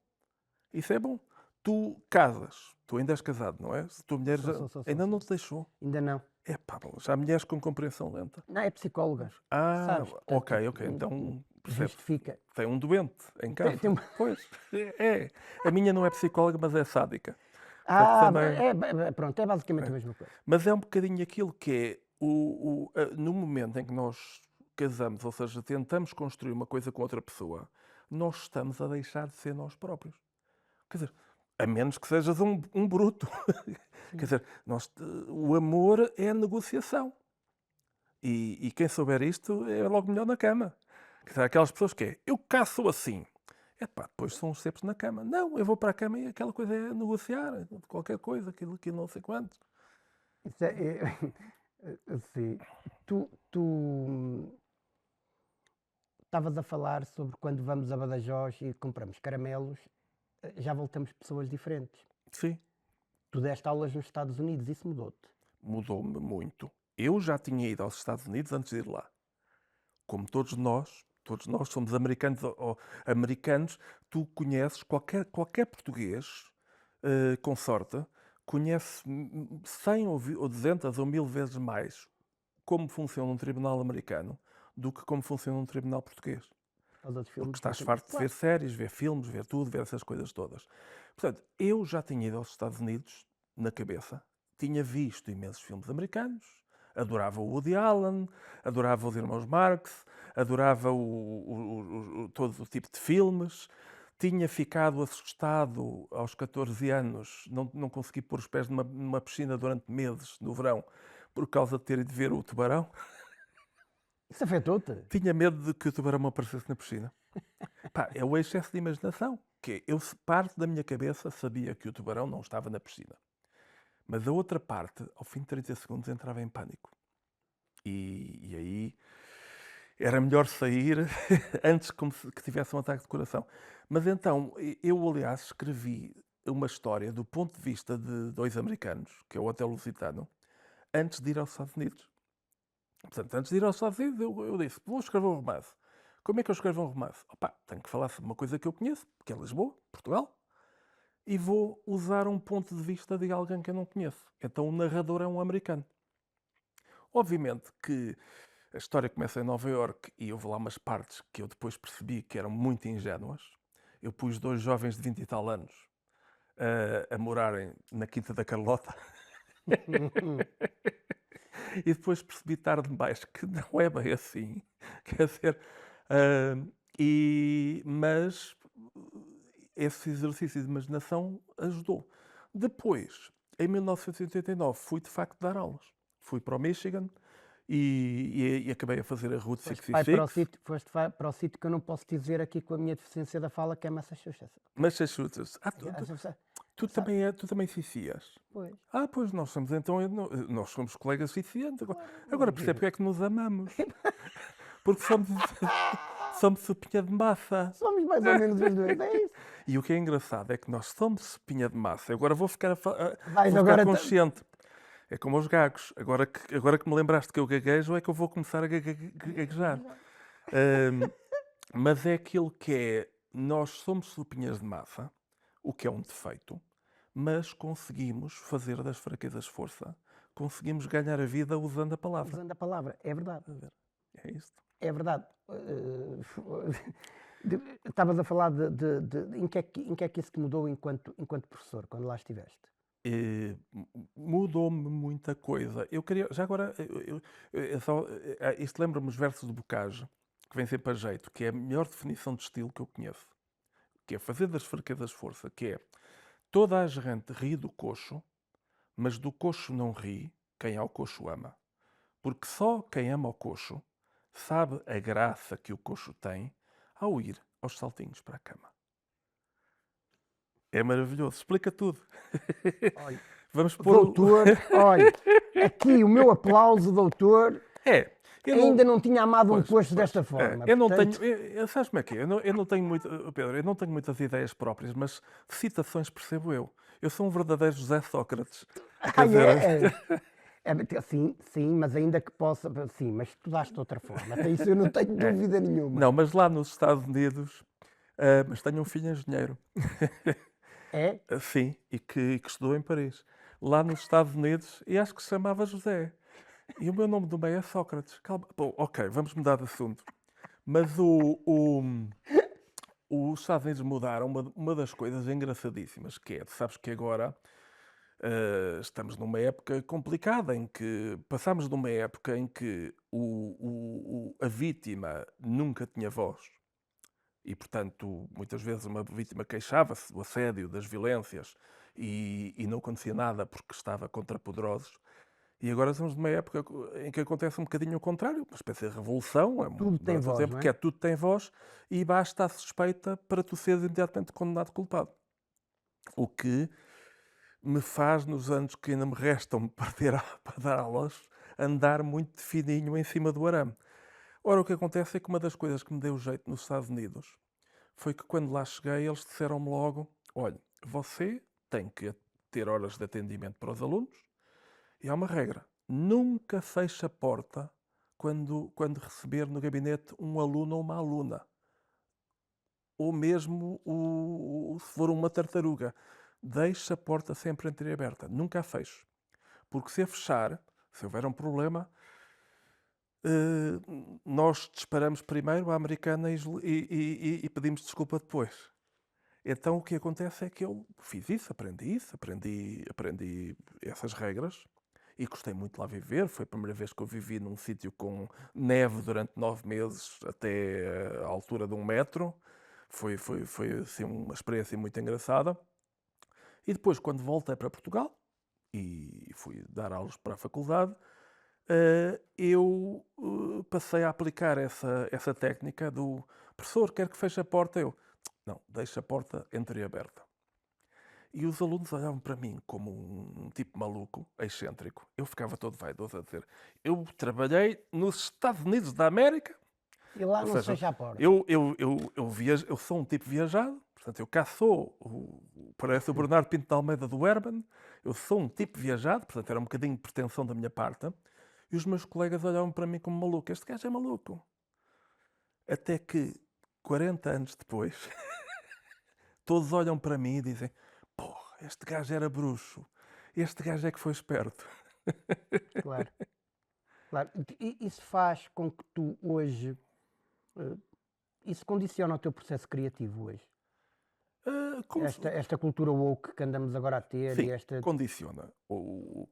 Isso é bom. Tu casas, tu ainda és casado, não é? Se tua mulher Sou. ainda não te deixou. Ainda não. É pá, já há mulheres com compreensão lenta. Não, é psicóloga. Ah, Sabes? ok, Portanto, então percebe. justifica. Tem um doente em casa. Tem- Pois, é. A minha não é psicóloga, mas é sádica. Ah, também- pronto, é basicamente a mesma coisa. Mas é um bocadinho aquilo que é no momento em que nós casamos, ou seja, tentamos construir uma coisa com outra pessoa, nós estamos a deixar de ser nós próprios. Quer dizer, a menos que sejas um bruto. Quer dizer, o amor é a negociação. E quem souber isto é logo melhor na cama. Quer dizer, aquelas pessoas que é, eu cá sou assim. É pá, depois são sempre na cama. Não, eu vou para a cama e aquela coisa é negociar. Qualquer coisa, aquilo não sei quantos. Isso assim, tu estavas a falar sobre quando vamos a Badajoz e compramos caramelos, já voltamos pessoas diferentes. Sim, Tu deste aulas nos Estados Unidos, isso mudou-te. mudou-me muito. Eu já tinha ido aos Estados Unidos antes de ir lá. Como todos nós somos americanos ou americanos, tu conheces qualquer português, com sorte, conhece 100 ou 200 ou 1000 vezes mais como funciona um tribunal americano do que como funciona um tribunal português. Os outros Porque filmes. estás farto de ver séries, ver filmes, ver tudo, ver essas coisas todas. Portanto, eu já tinha ido aos Estados Unidos na cabeça, tinha visto imensos filmes americanos, adorava o Woody Allen, adorava os irmãos Marx, adorava todo o tipo de filmes, tinha ficado assustado aos 14 anos, não consegui pôr os pés numa piscina durante meses no verão, por causa de ter ido ver o tubarão. Isso afetou-te? Tinha medo de que o tubarão me aparecesse na piscina. Pá, é o excesso de imaginação. Que eu, parte da minha cabeça, sabia que o tubarão não estava na piscina. Mas a outra parte, ao fim de 30 segundos, entrava em pânico. E aí era melhor sair antes que tivesse um ataque de coração. Mas então, eu aliás escrevi uma história do ponto de vista de dois americanos, que é o Hotel Lusitano, antes de ir aos Estados Unidos. Portanto, antes de ir aos Estados Unidos, eu disse, vou escrever um romance. Como é que eu escrevo um romance? Opa, tenho que falar sobre uma coisa que eu conheço, que é Lisboa, Portugal, e vou usar um ponto de vista de alguém que eu não conheço. Então o narrador é um americano. Obviamente que a história começa em Nova Iorque e houve lá umas partes que eu depois percebi que eram muito ingênuas. Eu pus dois jovens de 20 e tal anos a morarem na Quinta da Carlota. E depois percebi tarde demais que não é bem assim. Quer dizer, mas esse exercício de imaginação ajudou. Depois, em 1989, fui de facto dar aulas. Fui para o Michigan e acabei a fazer a Route Foste 66. para o sítio que eu não posso dizer aqui com a minha deficiência da fala, que é Massachusetts. Massachusetts. Tu também cicias? Pois. Pois nós somos então, nós somos colegas ciciantes. Agora Claro. percebo porque é que nos amamos. Porque somos sopinha de massa. Somos mais ou menos os dois, é isso. E o que é engraçado é que nós somos sopinha de massa. Agora vou ficar, vou Vais ficar agora consciente. É como os gagos. Agora que me lembraste que eu gaguejo, é que eu vou começar a gaguejar. Mas é aquilo que é, nós somos sopinhas de massa, o que é um defeito, mas conseguimos fazer das fraquezas força. Conseguimos ganhar a vida usando a palavra. Usando a palavra, é verdade. É isto. É verdade. Estavas a falar em que é que isso te mudou enquanto professor, quando lá estiveste? Mudou-me muita coisa. Eu queria, já agora, isto lembra-me os versos do Bocage, que vem sempre a jeito, que é a melhor definição de estilo que eu conheço, que é fazer das fraquezas força, que é toda a gente ri do coxo, mas do coxo não ri quem ao coxo ama. Porque só quem ama o coxo sabe a graça que o coxo tem ao ir aos saltinhos para a cama. É maravilhoso, explica tudo. Olha, Vamos pôr doutor, olha, aqui o meu aplauso, doutor. Ainda não tinha amado um coxo desta forma. Eu não tenho, sabes como é que é? Eu não tenho muito, Pedro, eu não tenho muitas ideias próprias, mas citações percebo eu. Eu sou um verdadeiro José Sócrates. Quer dizer, sim, mas ainda que possa. Sim, mas estudaste de outra forma. Até isso eu não tenho dúvida nenhuma. Não, mas lá nos Estados Unidos, mas tenho um filho engenheiro. É? Sim, e que estudou em Paris. Lá nos Estados Unidos, e acho que se chamava José. E o meu nome do meio é Sócrates. Calma. Bom, ok, vamos mudar de assunto. Mas os Estados Unidos mudaram uma das coisas engraçadíssimas, que é, sabes que agora estamos numa época complicada, em que passamos de uma época em que a vítima nunca tinha voz. E, portanto, muitas vezes uma vítima queixava-se do assédio, das violências, e não acontecia nada porque estava contra poderosos. E agora estamos numa época em que acontece um bocadinho o contrário, uma espécie de revolução. Tudo tem voz, não é? Tudo tem voz e basta a suspeita para tu seres imediatamente condenado culpado. O que me faz, nos anos que ainda me restam para dar aulas, andar muito fininho em cima do arame. Ora, o que acontece é que uma das coisas que me deu jeito nos Estados Unidos foi que quando lá cheguei eles disseram-me logo, olha, você tem que ter horas de atendimento para os alunos e há uma regra, nunca feche a porta quando receber no gabinete um aluno ou uma aluna. Ou mesmo se for uma tartaruga. Deixe a porta sempre entreaberta, nunca a feche. Porque se a fechar, se houver um problema, eh, nós disparamos primeiro a americana e pedimos desculpa depois. Então o que acontece é que eu fiz isso, aprendi essas regras e gostei muito de lá viver. Foi a primeira vez que eu vivi num sítio com neve durante 9 meses, até a altura de 1 metro. Foi assim, uma experiência muito engraçada. E depois, quando voltei para Portugal e fui dar aulas para a faculdade, eu passei a aplicar essa técnica do professor, quer que feche a porta? Eu, não, deixa a porta entreaberta. E os alunos olhavam para mim como um tipo maluco, excêntrico. Eu ficava todo vaidoso a dizer, eu trabalhei nos Estados Unidos da América, E lá ou não se seja, fecha a porta. eu sou um tipo viajado, portanto, eu cá sou, parece o Bernardo Pinto de Almeida do Urban, eu sou um tipo viajado, portanto, era um bocadinho de pretensão da minha parte, e os meus colegas olhavam para mim como maluco. Este gajo é maluco. Até que, 40 anos depois, todos olham para mim e dizem, porra, este gajo era bruxo, este gajo é que foi esperto. Claro, claro. E isso faz com que tu hoje, eh, isso condiciona o teu processo criativo hoje. Como Esta cultura woke que andamos agora a ter Sim, e esta. condiciona.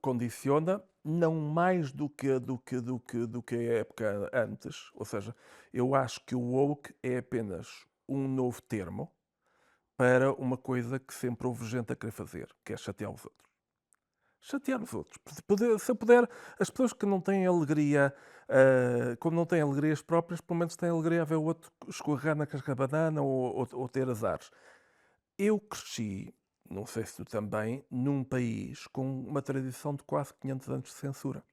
Condiciona não mais do que a época antes. Ou seja, eu acho que o woke é apenas um novo termo para uma coisa que sempre houve gente a querer fazer, que é chatear os outros. Chatear os outros. Se eu puder, as pessoas que não têm alegria, como não têm alegrias próprias, pelo menos têm alegria a ver o outro escorregar na casca de banana ou ter azares. Eu cresci, não sei se tu também, num país com uma tradição de quase 500 anos de censura.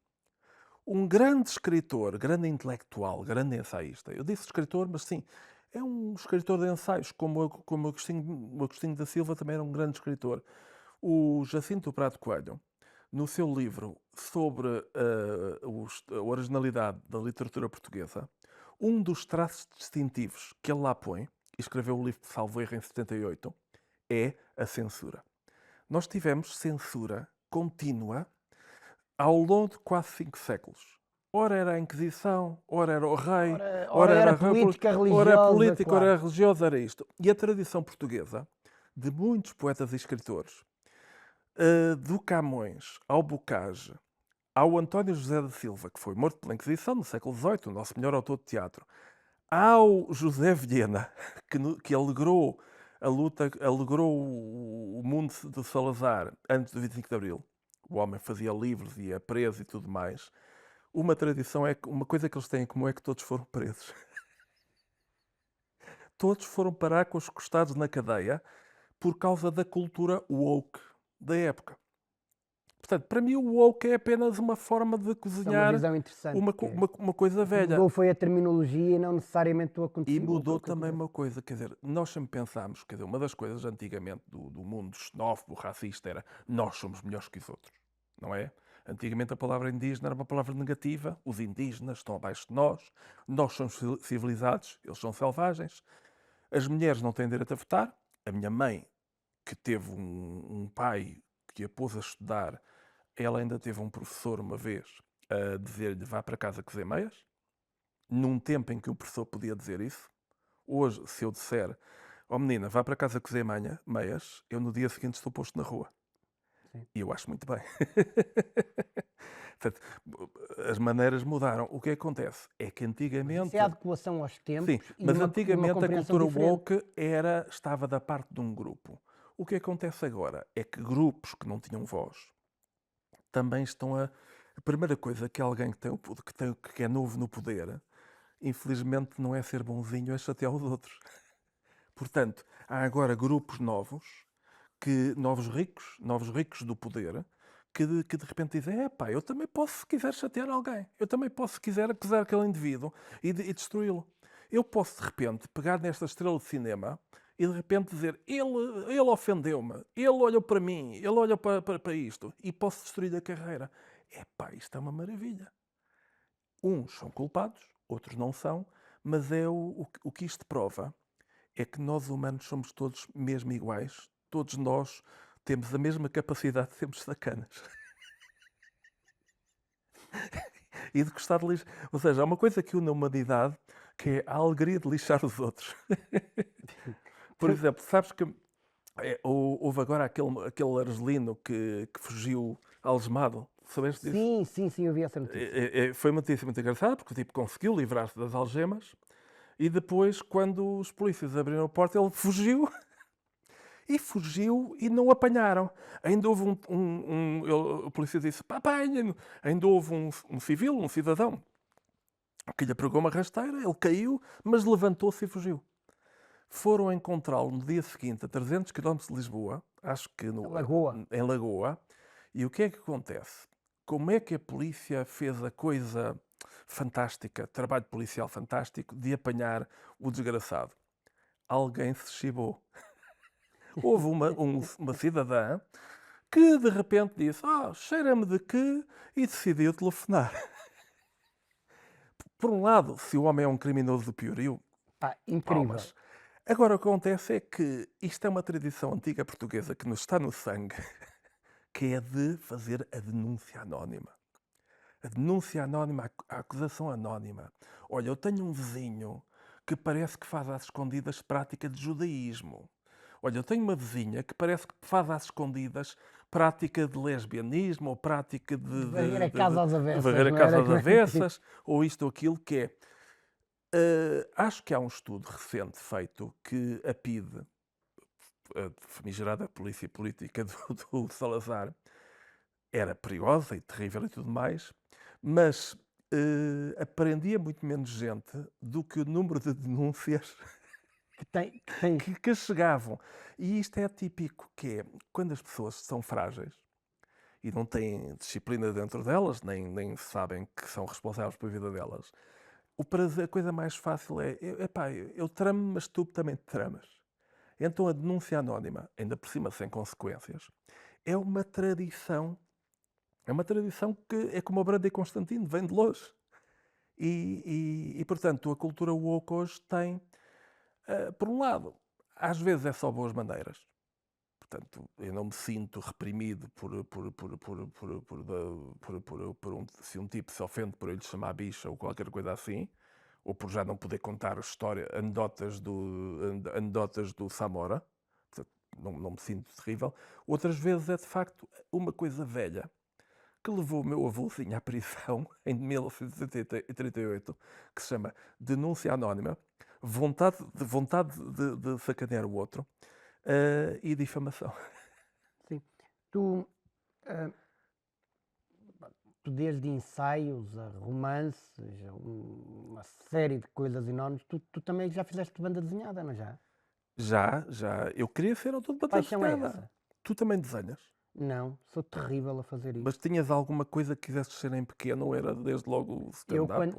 Um grande escritor, grande intelectual, grande ensaísta, eu disse escritor, mas sim, é um escritor de ensaios, como o Agostinho da Silva também era um grande escritor. O Jacinto Prado Coelho, no seu livro sobre a originalidade da literatura portuguesa, um dos traços distintivos que ele lá põe, e escreveu o livro de Salvo Erro em 78, é a censura. Nós tivemos censura contínua ao longo de quase 5 séculos. Ora era a Inquisição, ora era o rei, Ora ora era era a República, política ora era religiosa, política, ora claro. era religiosa, era isto. E a tradição portuguesa, de muitos poetas e escritores, do Camões ao Bocage, ao António José da Silva, que foi morto pela Inquisição no século XVIII, o nosso melhor autor de teatro, ao José Vilhena, que alegrou a luta, alegrou o mundo de Salazar antes do 25 de Abril. O homem fazia livros, ia preso e tudo mais. Uma tradição uma coisa que eles têm em comum é que todos foram presos. Todos foram parar com os costados na cadeia por causa da cultura woke da época. Portanto, para mim o woke é apenas uma forma de Isso é uma cozinhar visão interessante. uma coisa O que velha. mudou foi a terminologia e não necessariamente o E acontecimento. mudou também uma coisa, quer dizer, nós sempre pensámos, quer dizer, uma das coisas antigamente do mundo xenófobo, racista, era nós somos melhores que os outros, não é? Antigamente a palavra indígena era uma palavra negativa, os indígenas estão abaixo de nós somos civilizados, eles são selvagens, as mulheres não têm direito a votar. A minha mãe, que teve um pai que a pôs a estudar, ela ainda teve um professor uma vez a dizer-lhe vá para casa cozer meias, num tempo em que o professor podia dizer isso. Hoje, se eu disser, oh menina, vá para casa cozer meias, eu no dia seguinte estou posto na rua. Sim. E eu acho muito bem. Portanto, as maneiras mudaram. O que acontece é que Mas antigamente... isso é a adequação aos Sim, tempos e mas uma antigamente a compreensão cultura diferente. woke estava da parte de um grupo. O que acontece agora é que grupos que não tinham voz também estão a... A primeira coisa que alguém que é novo no poder, infelizmente, não é ser bonzinho, é chatear os outros. Portanto, há agora grupos novos, novos ricos do poder, que de repente dizem, epá, eu também posso, se quiser, chatear alguém. Eu também posso, se quiser, acusar aquele indivíduo e destruí-lo. Eu posso, de repente, pegar nesta estrela de cinema e, de repente, dizer, ele ofendeu-me, ele olhou para mim, ele olhou para isto, e posso destruir a carreira. Epá, isto é uma maravilha. Uns são culpados, outros não são, mas é o que isto prova é que nós humanos somos todos mesmo iguais. Todos nós temos a mesma capacidade de sermos sacanas. e de gostar de lixar. Ou seja, há uma coisa que une a humanidade, que é a alegria de lixar os outros. Por exemplo, sabes que houve agora aquele argelino que fugiu algemado. Sabeste disso? Sim, sim, sim, eu vi essa notícia. Foi uma notícia muito engraçada, porque o tipo conseguiu livrar-se das algemas e depois, quando os polícias abriram a porta, ele fugiu e fugiu e não o apanharam. Ainda houve o polícia disse, "Pá, apanhem-no." Ainda houve um civil, um cidadão, que lhe pregou uma rasteira, ele caiu, mas levantou-se e fugiu. Foram encontrá-lo no dia seguinte, a 300 quilómetros de Lisboa, acho que Lagoa. em Lagoa, e o que é que acontece? Como é que a polícia fez a coisa fantástica, trabalho policial fantástico, de apanhar o desgraçado? Alguém se chibou. Houve uma cidadã que de repente disse, cheira-me de que, e decidiu telefonar. Por um lado, se o homem é um criminoso do piorio, Pá, incrível. palmas. Agora o que acontece é que isto é uma tradição antiga portuguesa que nos está no sangue, que é de fazer a denúncia anónima. A denúncia anónima, a acusação anónima. Olha, eu tenho um vizinho que parece que faz às escondidas prática de judaísmo. Olha, eu tenho uma vizinha que parece que faz às escondidas prática de lesbianismo ou prática de Varrer a casa às avessas, varrer a não casa era? às avessas, ou isto ou aquilo que é. Acho que há um estudo recente feito que a PIDE, a famigerada polícia política do Salazar, era perigosa e terrível e tudo mais, mas aprendia muito menos gente do que o número de denúncias que tem. que chegavam. E isto é típico, que é quando as pessoas são frágeis e não têm disciplina dentro delas, nem sabem que são responsáveis pela vida delas, a coisa mais fácil é, epá, eu tramo, mas tu também te tramas. Então a denúncia anónima, ainda por cima sem consequências, é uma tradição. É uma tradição que é como a Branda e Constantino, vem de longe. Portanto, a cultura woke hoje tem, por um lado, às vezes é só boas maneiras. Portanto, eu não me sinto reprimido se um tipo se ofende por eu lhe chamar bicha ou qualquer coisa assim, ou por já não poder contar anedotas do Samora. Portanto, não me sinto terrível. Outras vezes é, de facto, uma coisa velha que levou o meu avôzinho à prisão em 1938, que se chama denúncia anónima, vontade de sacanear o outro, e difamação. Sim. Tu, ah, tu desde ensaios a romances, a uma série de coisas enormes, tu também já fizeste banda desenhada, não já? Já. Eu queria ser autor de Que banda paixão é desenhada. essa? Tu também desenhas? Não, sou terrível a fazer Mas isso. tinhas alguma coisa que quiseste ser em pequeno ou era desde logo o stand-up?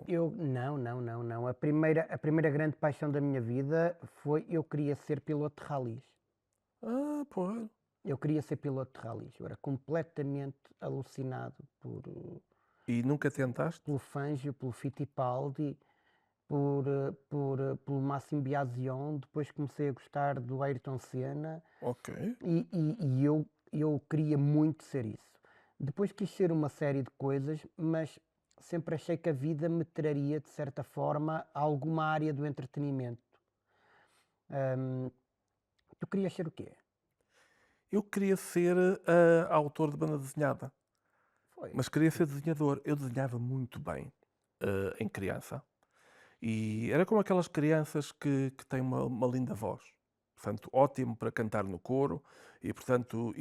Não. A primeira grande paixão da minha vida foi eu queria ser piloto de ralis. Pois. Eu queria ser piloto de ralis. Eu era completamente alucinado E nunca tentaste? pelo Fangio, pelo Fittipaldi, pelo Máximo Biasion. Depois comecei a gostar do Ayrton Senna Ok. e eu queria muito ser isso. Depois quis ser uma série de coisas, mas sempre achei que a vida me traria, de certa forma, a alguma área do entretenimento. Tu querias ser o quê? Eu queria ser autor de banda desenhada, Foi. mas queria ser desenhador. Eu desenhava muito bem em criança. E era como aquelas crianças que têm uma linda voz. Portanto, ótimo para cantar no coro. E, portanto,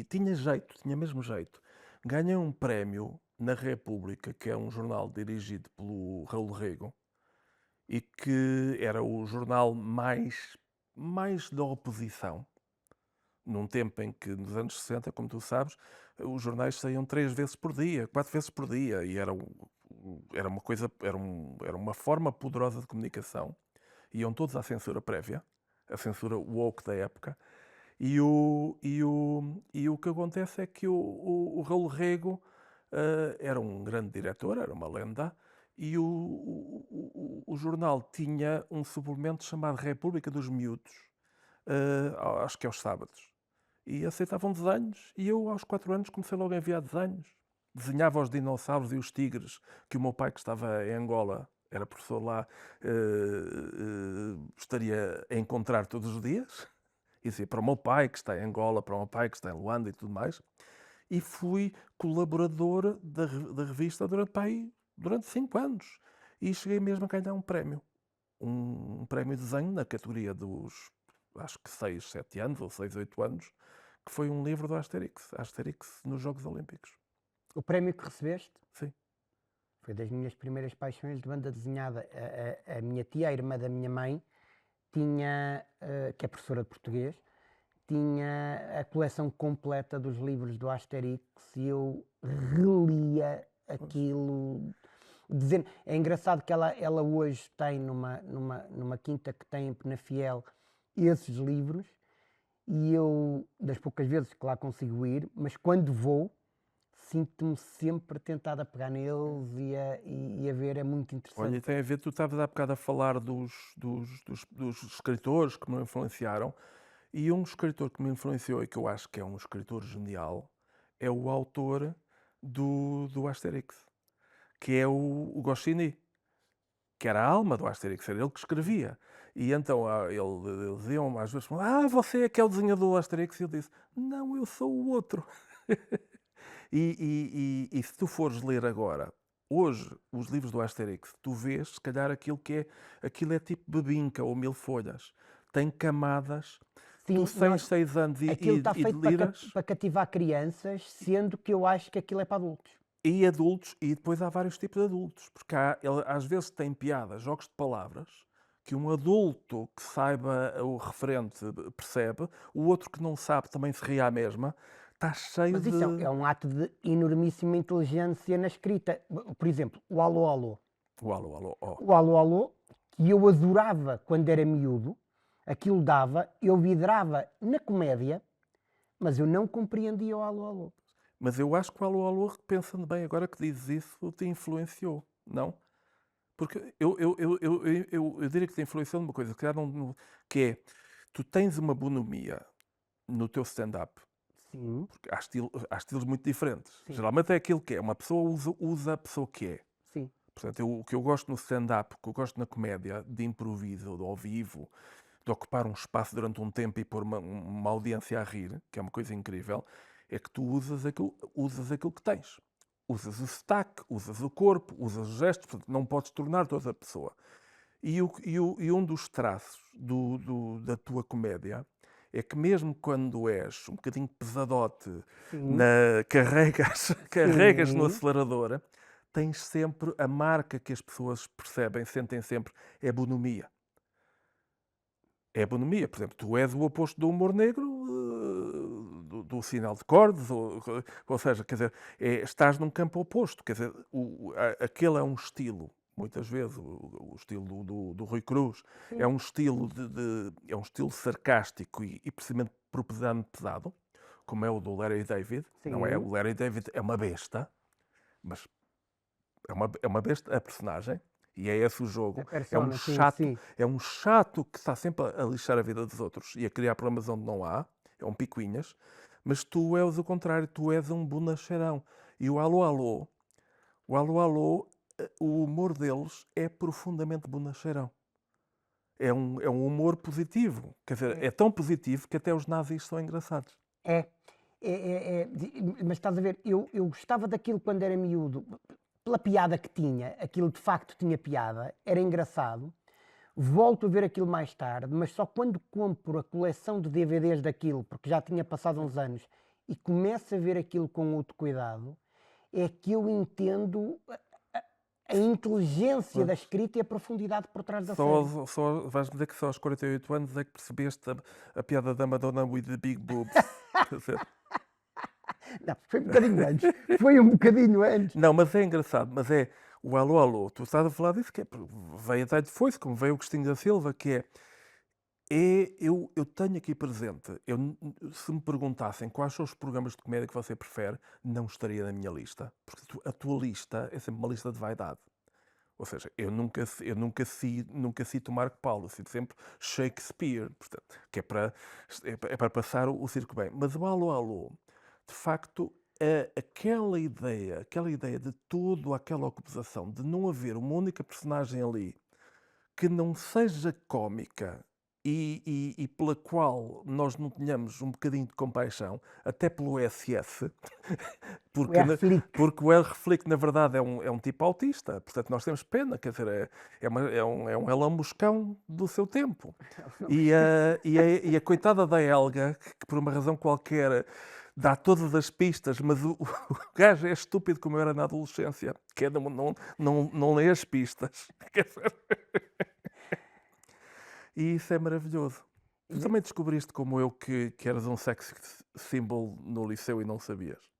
tinha jeito, tinha mesmo jeito. Ganhei um prémio na República, que é um jornal dirigido pelo Raul Rego, e que era o jornal mais da oposição. Num tempo em que, nos anos 60, como tu sabes, os jornais saíam 3 vezes por dia, 4 vezes por dia, e era uma coisa, era uma forma poderosa de comunicação. Iam todos à censura prévia, a censura woke da época, e o que acontece é que o Raul Rego era um grande diretor, era uma lenda, e o jornal tinha um suplemento chamado República dos Miúdos, acho que é aos sábados. E aceitavam desenhos, e eu aos 4 anos comecei logo a enviar desenhos. desenhava os dinossauros e os tigres que o meu pai, que estava em Angola, era professor lá, estaria a encontrar todos os dias. E dizia para o meu pai, que está em Angola, para o meu pai, que está em Luanda e tudo mais. E fui colaborador da revista durante 5 anos. E cheguei mesmo a ganhar um prémio. Um prémio de desenho na categoria dos, acho que 6, 7 anos, ou 6, 8 anos, que foi um livro do Asterix nos Jogos Olímpicos. O prémio que recebeste Sim. foi das minhas primeiras paixões de banda desenhada. A minha tia, a irmã da minha mãe, tinha, que é professora de português, tinha a coleção completa dos livros do Asterix e eu relia aquilo. Dizendo, é engraçado que ela hoje tem numa quinta que tem em Penafiel esses livros e eu, das poucas vezes que lá consigo ir, mas quando vou, sinto-me sempre tentado a pegar neles e a ver, é muito interessante. Olha, tem a ver, tu estavas há bocado a falar dos escritores que me influenciaram, e um escritor que me influenciou e que eu acho que é um escritor genial é o autor do Asterix, que é o Goscinny, que era a alma do Asterix, era ele que escrevia. E então ele dizia-me às vezes, você é que é o desenhador do Asterix? E eu disse, não, eu sou o outro. E se tu fores ler agora, hoje, os livros do Asterix, tu vês, se calhar, aquilo é tipo bebinca ou mil folhas. Tem camadas. Sim, Tu 6, 6 anos aquilo está feito liras, para cativar crianças, sendo que eu acho que aquilo é para adultos. e adultos, e depois há vários tipos de adultos, porque ele às vezes tem piadas, jogos de palavras, que um adulto que saiba o referente percebe, o outro que não sabe também se ri à mesma. Está cheio Mas isso é um ato de enormíssima inteligência na escrita. Por exemplo, o Alô Alô. O alô, alô, ó. O Alô Alô, que eu adorava quando era miúdo, aquilo dava, eu vidrava na comédia, mas eu não compreendia o Alô Alô. Mas eu acho que o alô, alô, pensando bem, agora que dizes isso, te influenciou, não? Porque eu diria que te influenciou numa coisa, que é, tu tens uma bonomia no teu stand-up, Sim, porque há estilos muito diferentes. Sim. Geralmente é aquilo que é, uma pessoa usa a pessoa que é. sim. Portanto, o que eu gosto no stand-up, o que eu gosto na comédia, de improviso, de ao vivo, de ocupar um espaço durante um tempo e pôr uma audiência a rir, que é uma coisa incrível, é que tu usas aquilo que tens. Usas o sotaque, usas o corpo, usas os gestos, portanto, não podes tornar-te outra pessoa. E um dos traços da tua comédia é que mesmo quando és um bocadinho pesadote, Sim. carregas no Sim. acelerador, tens sempre a marca que as pessoas percebem, sentem sempre, é a bonomia. É a bonomia. Por exemplo, tu és o oposto do humor negro, do sinal de cordes, ou seja, quer dizer, estás num campo oposto. Quer dizer, aquele é um estilo, muitas vezes, o estilo do Rui Cruz, é um estilo é um estilo sarcástico e precisamente propedante pesado, como é o do Larry David. Não é? Sim. O Larry David é uma besta, mas é uma besta a personagem. E é esse o jogo. A persona, sim, sim. É um chato que está sempre a lixar a vida dos outros e a criar problemas onde não há. É um picuinhas. Mas tu és o contrário. Tu és um bonacheirão. E o alô, alô, o humor deles é profundamente bonacheirão. É um humor positivo. Quer dizer, é tão positivo que até os nazis são engraçados. Mas estás a ver, eu gostava daquilo quando era miúdo, pela piada que tinha, aquilo de facto tinha piada, era engraçado. Volto a ver aquilo mais tarde, mas só quando compro a coleção de DVDs daquilo, porque já tinha passado uns anos, e começo a ver aquilo com outro cuidado, é que eu entendo a inteligência da escrita e a profundidade por trás da série. Vais-me dizer que só aos 48 anos é que percebeste a piada da Madonna with the big boobs. Quer dizer, Não, foi um bocadinho antes. Foi um bocadinho antes. não, mas é engraçado, mas é o alô, alô, tu estás a falar disso, que é, veio até de foice, como veio o Agostinho da Silva, que eu tenho aqui presente, se me perguntassem quais são os programas de comédia que você prefere, não estaria na minha lista, porque a tua lista é sempre uma lista de vaidade. Ou seja, eu nunca cito Marco Paulo, cito sempre Shakespeare, portanto, que é para passar o circo bem. Mas o alô, alô, de facto, aquela ideia de toda aquela ocupação, de não haver uma única personagem ali que não seja cómica e pela qual nós não tenhamos um bocadinho de compaixão, até pelo SS, O R. Flick. porque o R. Flick, na verdade, é um tipo autista, portanto nós temos pena, quer dizer, é um Elão Moscão do seu tempo. E a coitada da Helga, que por uma razão qualquer dá todas as pistas, mas o gajo é estúpido como eu era na adolescência, que é não lê as pistas. Quer dizer, e isso é maravilhoso. Tu também descobriste, como eu, que eras um sex symbol no liceu e não sabias?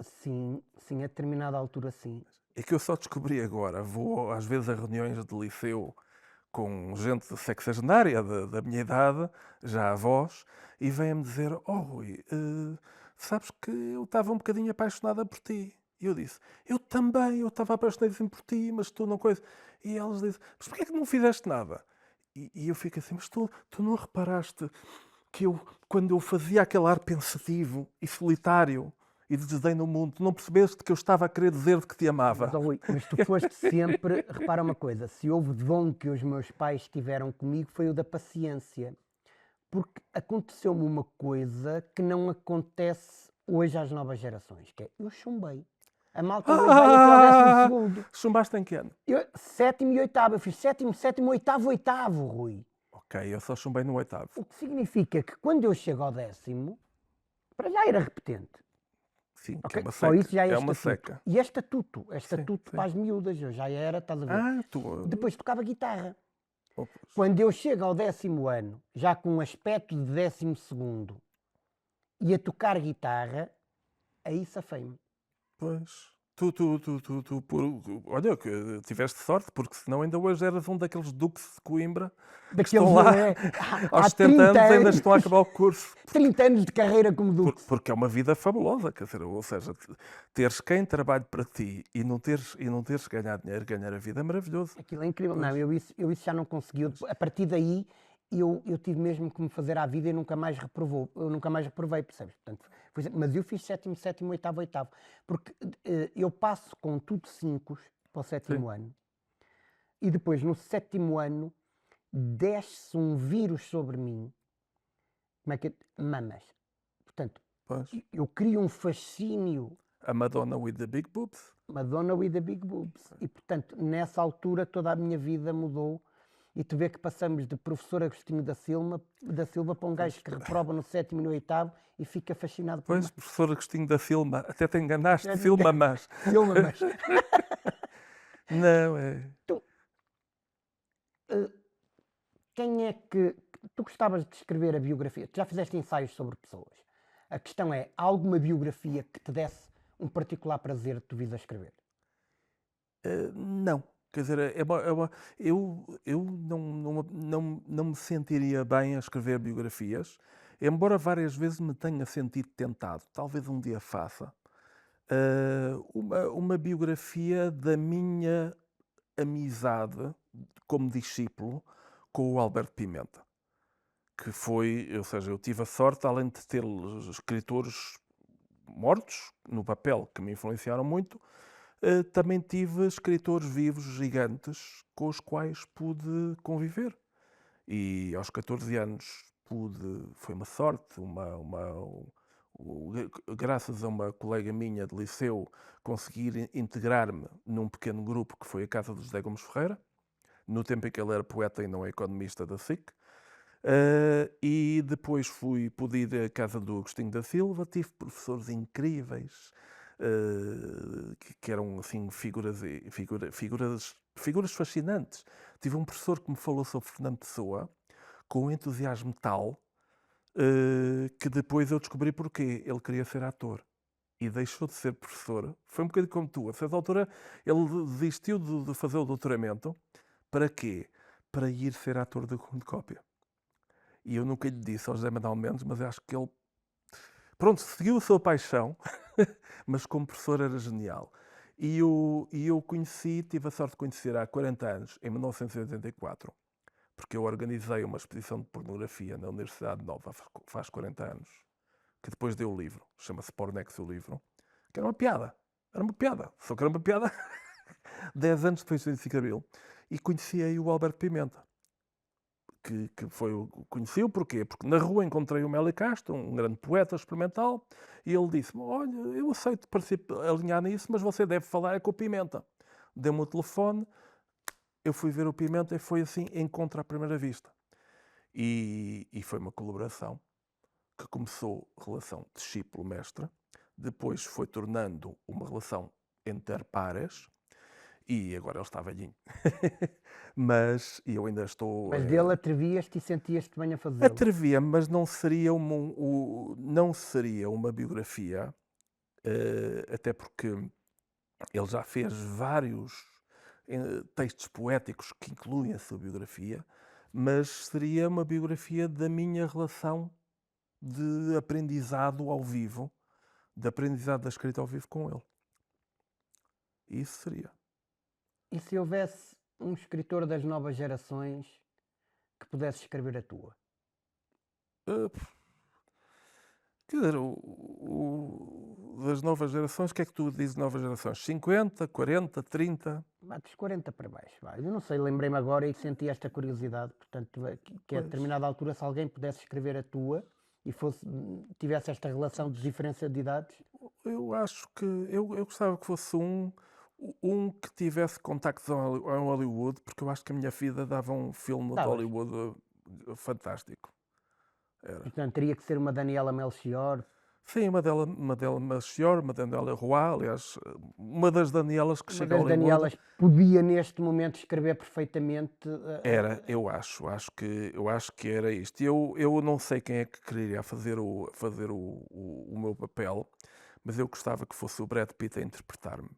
Sim, sim, a determinada altura sim. É que eu só descobri agora. Vou às vezes a reuniões de liceu com gente sexagenária da minha idade, já avós, e vêm-me dizer: Oh Rui, sabes que eu estava um bocadinho apaixonada por ti. E eu disse: Eu também, eu estava apaixonadíssimo por ti, mas tu não coisa. E eles dizem: Mas porquê é que não fizeste nada? E eu fico assim: Mas tu não reparaste que eu, quando eu fazia aquele ar pensativo e solitário e de desdém no mundo, tu não percebeste que eu estava a querer dizer-te que te amava? Mas, Rui, mas tu foste sempre, repara uma coisa, se houve dom que os meus pais tiveram comigo foi o da paciência. Porque aconteceu-me uma coisa que não acontece hoje às novas gerações, que é, eu chumbei. A malta hoje vai até ao 12º. Chumbaste em que ano? Sétimo e oitavo, eu fiz sétimo, oitavo, Rui. Ok, eu só chumbei no oitavo. O que significa que quando eu chego ao 10º, para já era repetente. Sim, que Okay? é uma Só seca. isso já é uma estatuto. seca. E é estatuto Sim. para as miúdas, eu já era, estás a ver? Depois tocava guitarra. Pois. Quando eu chego ao 10º ano, já com um aspecto de 12º, e a tocar guitarra, aí safei-me. Pois. Olha, que tiveste sorte, porque senão ainda hoje eras um daqueles duques de Coimbra que estão lá aos 70 anos ainda estão a acabar o curso. 30 anos de carreira como duque. Porque é uma vida fabulosa, quer dizer, ou seja, teres quem trabalhe para ti e não teres ganhar dinheiro, ganhar a vida é maravilhoso. Aquilo é incrível. Pois. Não, eu isso já não consegui. A partir daí, eu tive mesmo que me fazer à vida e nunca mais reprovei, percebes? Portanto, mas eu fiz sétimo, oitavo. Porque eu passo com tudo 5 para o 7º ano. E depois, no 7º ano, desce um vírus sobre mim. Como é que mamas. Portanto, Pois. eu crio um fascínio. A Madonna with the Big Boobs. Madonna with the Big Boobs. E, portanto, nessa altura toda a minha vida mudou. E tu vê que passamos de professor Agostinho da Silva para um gajo que reprova no 7º e no 8º e fica fascinado por Pois, professor Agostinho da Silva, até te enganaste, Silva mas. Silva, mas... Não, é... Quem é que... Tu gostavas de escrever a biografia? Tu já fizeste ensaios sobre pessoas. A questão é, há alguma biografia que te desse um particular prazer de tu vires a escrever? Não. Quer dizer, eu não me sentiria bem a escrever biografias, embora várias vezes me tenha sentido tentado. Talvez um dia faça. Uma biografia da minha amizade como discípulo com o Alberto Pimenta, que foi, ou seja, eu tive a sorte, além de ter escritores mortos no papel que me influenciaram muito, também tive escritores vivos gigantes com os quais pude conviver. E aos 14 anos foi uma sorte, graças a uma colega minha de liceu, conseguir integrar-me num pequeno grupo que foi a Casa do José Gomes Ferreira, no tempo em que ele era poeta e não economista da SIC. E depois pude ir à casa do Agostinho da Silva, tive professores incríveis, que eram assim figuras fascinantes. Tive um professor que me falou sobre Fernando Pessoa, com um entusiasmo tal, que depois eu descobri porquê. Ele queria ser ator e deixou de ser professor. Foi um bocadinho como tu. A certa altura ele desistiu de fazer o doutoramento. Para quê? Para ir ser ator de cópia. E eu nunca lhe disse ao José Manuel Mendes, mas acho que ele, pronto, seguiu a sua paixão, mas como professor era genial. E eu tive a sorte de conhecer há 40 anos, em 1984, porque eu organizei uma exposição de pornografia na Universidade Nova, faz 40 anos, que depois deu o livro, chama-se Pornex o livro, que era uma piada. Era uma piada, só que era uma piada 10 anos depois do 25 de Abril. E conheci aí o Alberto Pimenta, que foi conheci-o porquê? Porque na rua encontrei o Mélio Castro, um grande poeta experimental, e ele disse-me, olha, eu aceito alinhar nisso, mas você deve falar com o Pimenta. Deu-me o telefone, eu fui ver o Pimenta e foi assim, encontro à primeira vista. E foi uma colaboração que começou relação discípulo-mestre, depois foi tornando uma relação inter pares, e agora ele está velhinho. Mas eu ainda estou... Mas dele atrevias-te e sentias-te bem a fazê-lo. Atrevia-me, mas não seria não seria uma biografia, até porque ele já fez vários textos poéticos que incluem a sua biografia, mas seria uma biografia da minha relação de aprendizado ao vivo, de aprendizado da escrita ao vivo com ele. Isso seria. E se houvesse um escritor das novas gerações que pudesse escrever a tua? Quer dizer, das novas gerações, o que é que tu dizes de novas gerações? 50, 40, 30? Dos 40 para baixo. Vai. Eu não sei, lembrei-me agora e senti esta curiosidade, portanto, que a determinada altura, se alguém pudesse escrever a tua e tivesse esta relação de diferença de idades. Eu acho que eu gostava que fosse um que tivesse contactos ao Hollywood, porque eu acho que a minha vida dava um filme de Hollywood fantástico. Era. Portanto, teria que ser uma Daniela Melchior. Sim, uma Daniela Melchior, uma Daniela Roy, aliás, uma das Danielas que chega ao Hollywood. Uma das Danielas podia neste momento escrever perfeitamente. Era, eu acho que era isto. Eu não sei quem é que queria fazer o meu papel, mas eu gostava que fosse o Brad Pitt a interpretar-me.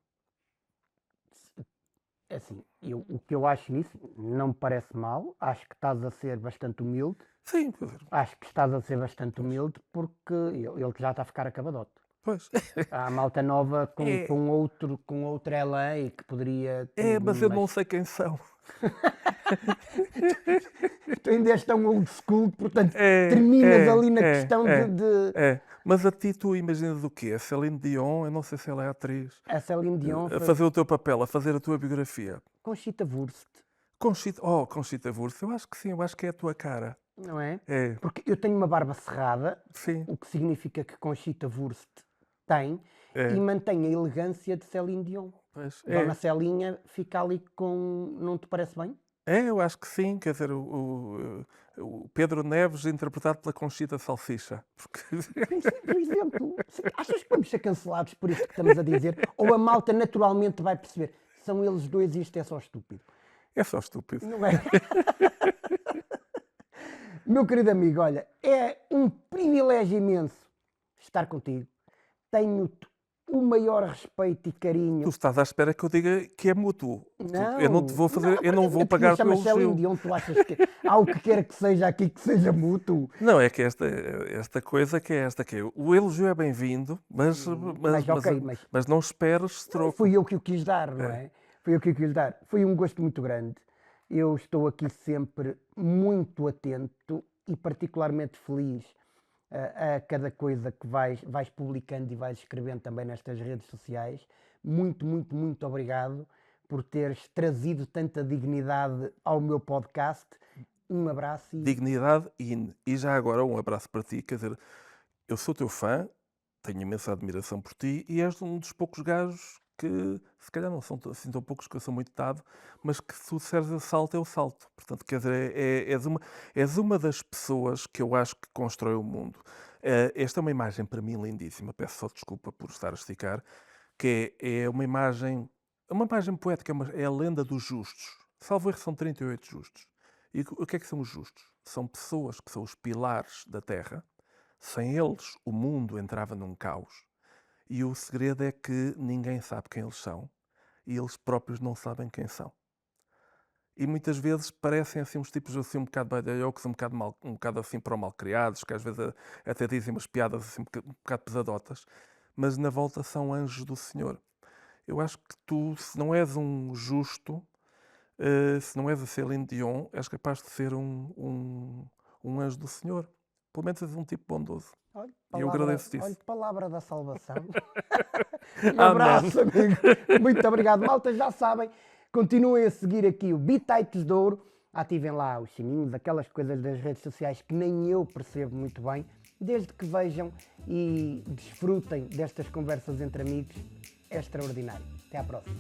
Assim, o que eu acho nisso não me parece mal, acho que estás a ser bastante humilde. Sim, quer dizer. Acho que estás a ser bastante humilde porque ele já está a ficar acabadote. Pois. Há a malta nova com outro LA que poderia... mas eu não sei quem são. Tu ainda és tão old school, portanto, terminas ali na questão de... Mas a ti tu imaginas o quê? A Céline Dion, eu não sei se ela é atriz. A Céline Dion... A fazer o teu papel, a fazer a tua biografia. Conchita Wurst. Conchita Wurst, eu acho que sim, eu acho que é a tua cara. Não é? É. Porque eu tenho uma barba cerrada, sim. O que significa que Conchita Wurst tem, e mantém a elegância de Céline Dion. Pois, Dona Celinha fica ali com... Não te parece bem? Eu acho que sim, quer dizer, o Pedro Neves interpretado pela Conchita Salsicha. Porque... Por exemplo, achas que vamos ser cancelados por isto que estamos a dizer? Ou a malta naturalmente vai perceber? São eles dois e isto é só estúpido. É só estúpido. Não é? Meu querido amigo, olha, é um privilégio imenso estar contigo. Tenho-te o maior respeito e carinho. Tu estás à espera que eu diga que é mútuo. Não, eu não te vou fazer, eu não vou pagar o teu elogio. Dion, tu achas que há o que quer que seja aqui que seja mútuo? Não, é que esta coisa que é esta que é. O elogio é bem-vindo, mas não esperes troco. Fui eu que o quis dar, não é? Foi eu que o quis dar. Foi um gosto muito grande. Eu estou aqui sempre muito atento e particularmente feliz a cada coisa que vais publicando e vais escrevendo também nestas redes sociais. Muito, muito, muito obrigado por teres trazido tanta dignidade ao meu podcast. Um abraço. Dignidade e já agora um abraço para ti. Quer dizer, eu sou teu fã, tenho imensa admiração por ti e és um dos poucos gajos que, se calhar não são assim tão poucos, que eu sou muito dado, mas que se tu disseres eu salto. Portanto, quer dizer, és uma das pessoas que eu acho que constrói o mundo. Esta é uma imagem para mim lindíssima, peço só desculpa por estar a esticar, que é uma imagem poética, é a lenda dos justos. Salvo erro, são 38 justos. E o que é que são os justos? São pessoas que são os pilares da Terra. Sem eles, o mundo entrava num caos. E o segredo é que ninguém sabe quem eles são e eles próprios não sabem quem são. E muitas vezes parecem assim uns tipos assim um bocado badalhocos, um bocado assim para o mal-criados, que às vezes até dizem umas piadas assim um bocado pesadotas, mas na volta são anjos do Senhor. Eu acho que tu, se não és um justo, se não és a Céline Dion, és capaz de ser um anjo do Senhor. Pelo menos és um tipo bondoso. Olha, E eu agradeço-te isso. olha, palavra da salvação. Um Amém. abraço, amigo. Muito obrigado. Malta, já sabem, continuem a seguir aqui o Bitites de Ouro. Ativem lá os sininhos, aquelas coisas das redes sociais que nem eu percebo muito bem. Desde que vejam e desfrutem destas conversas entre amigos, é extraordinário. Até à próxima.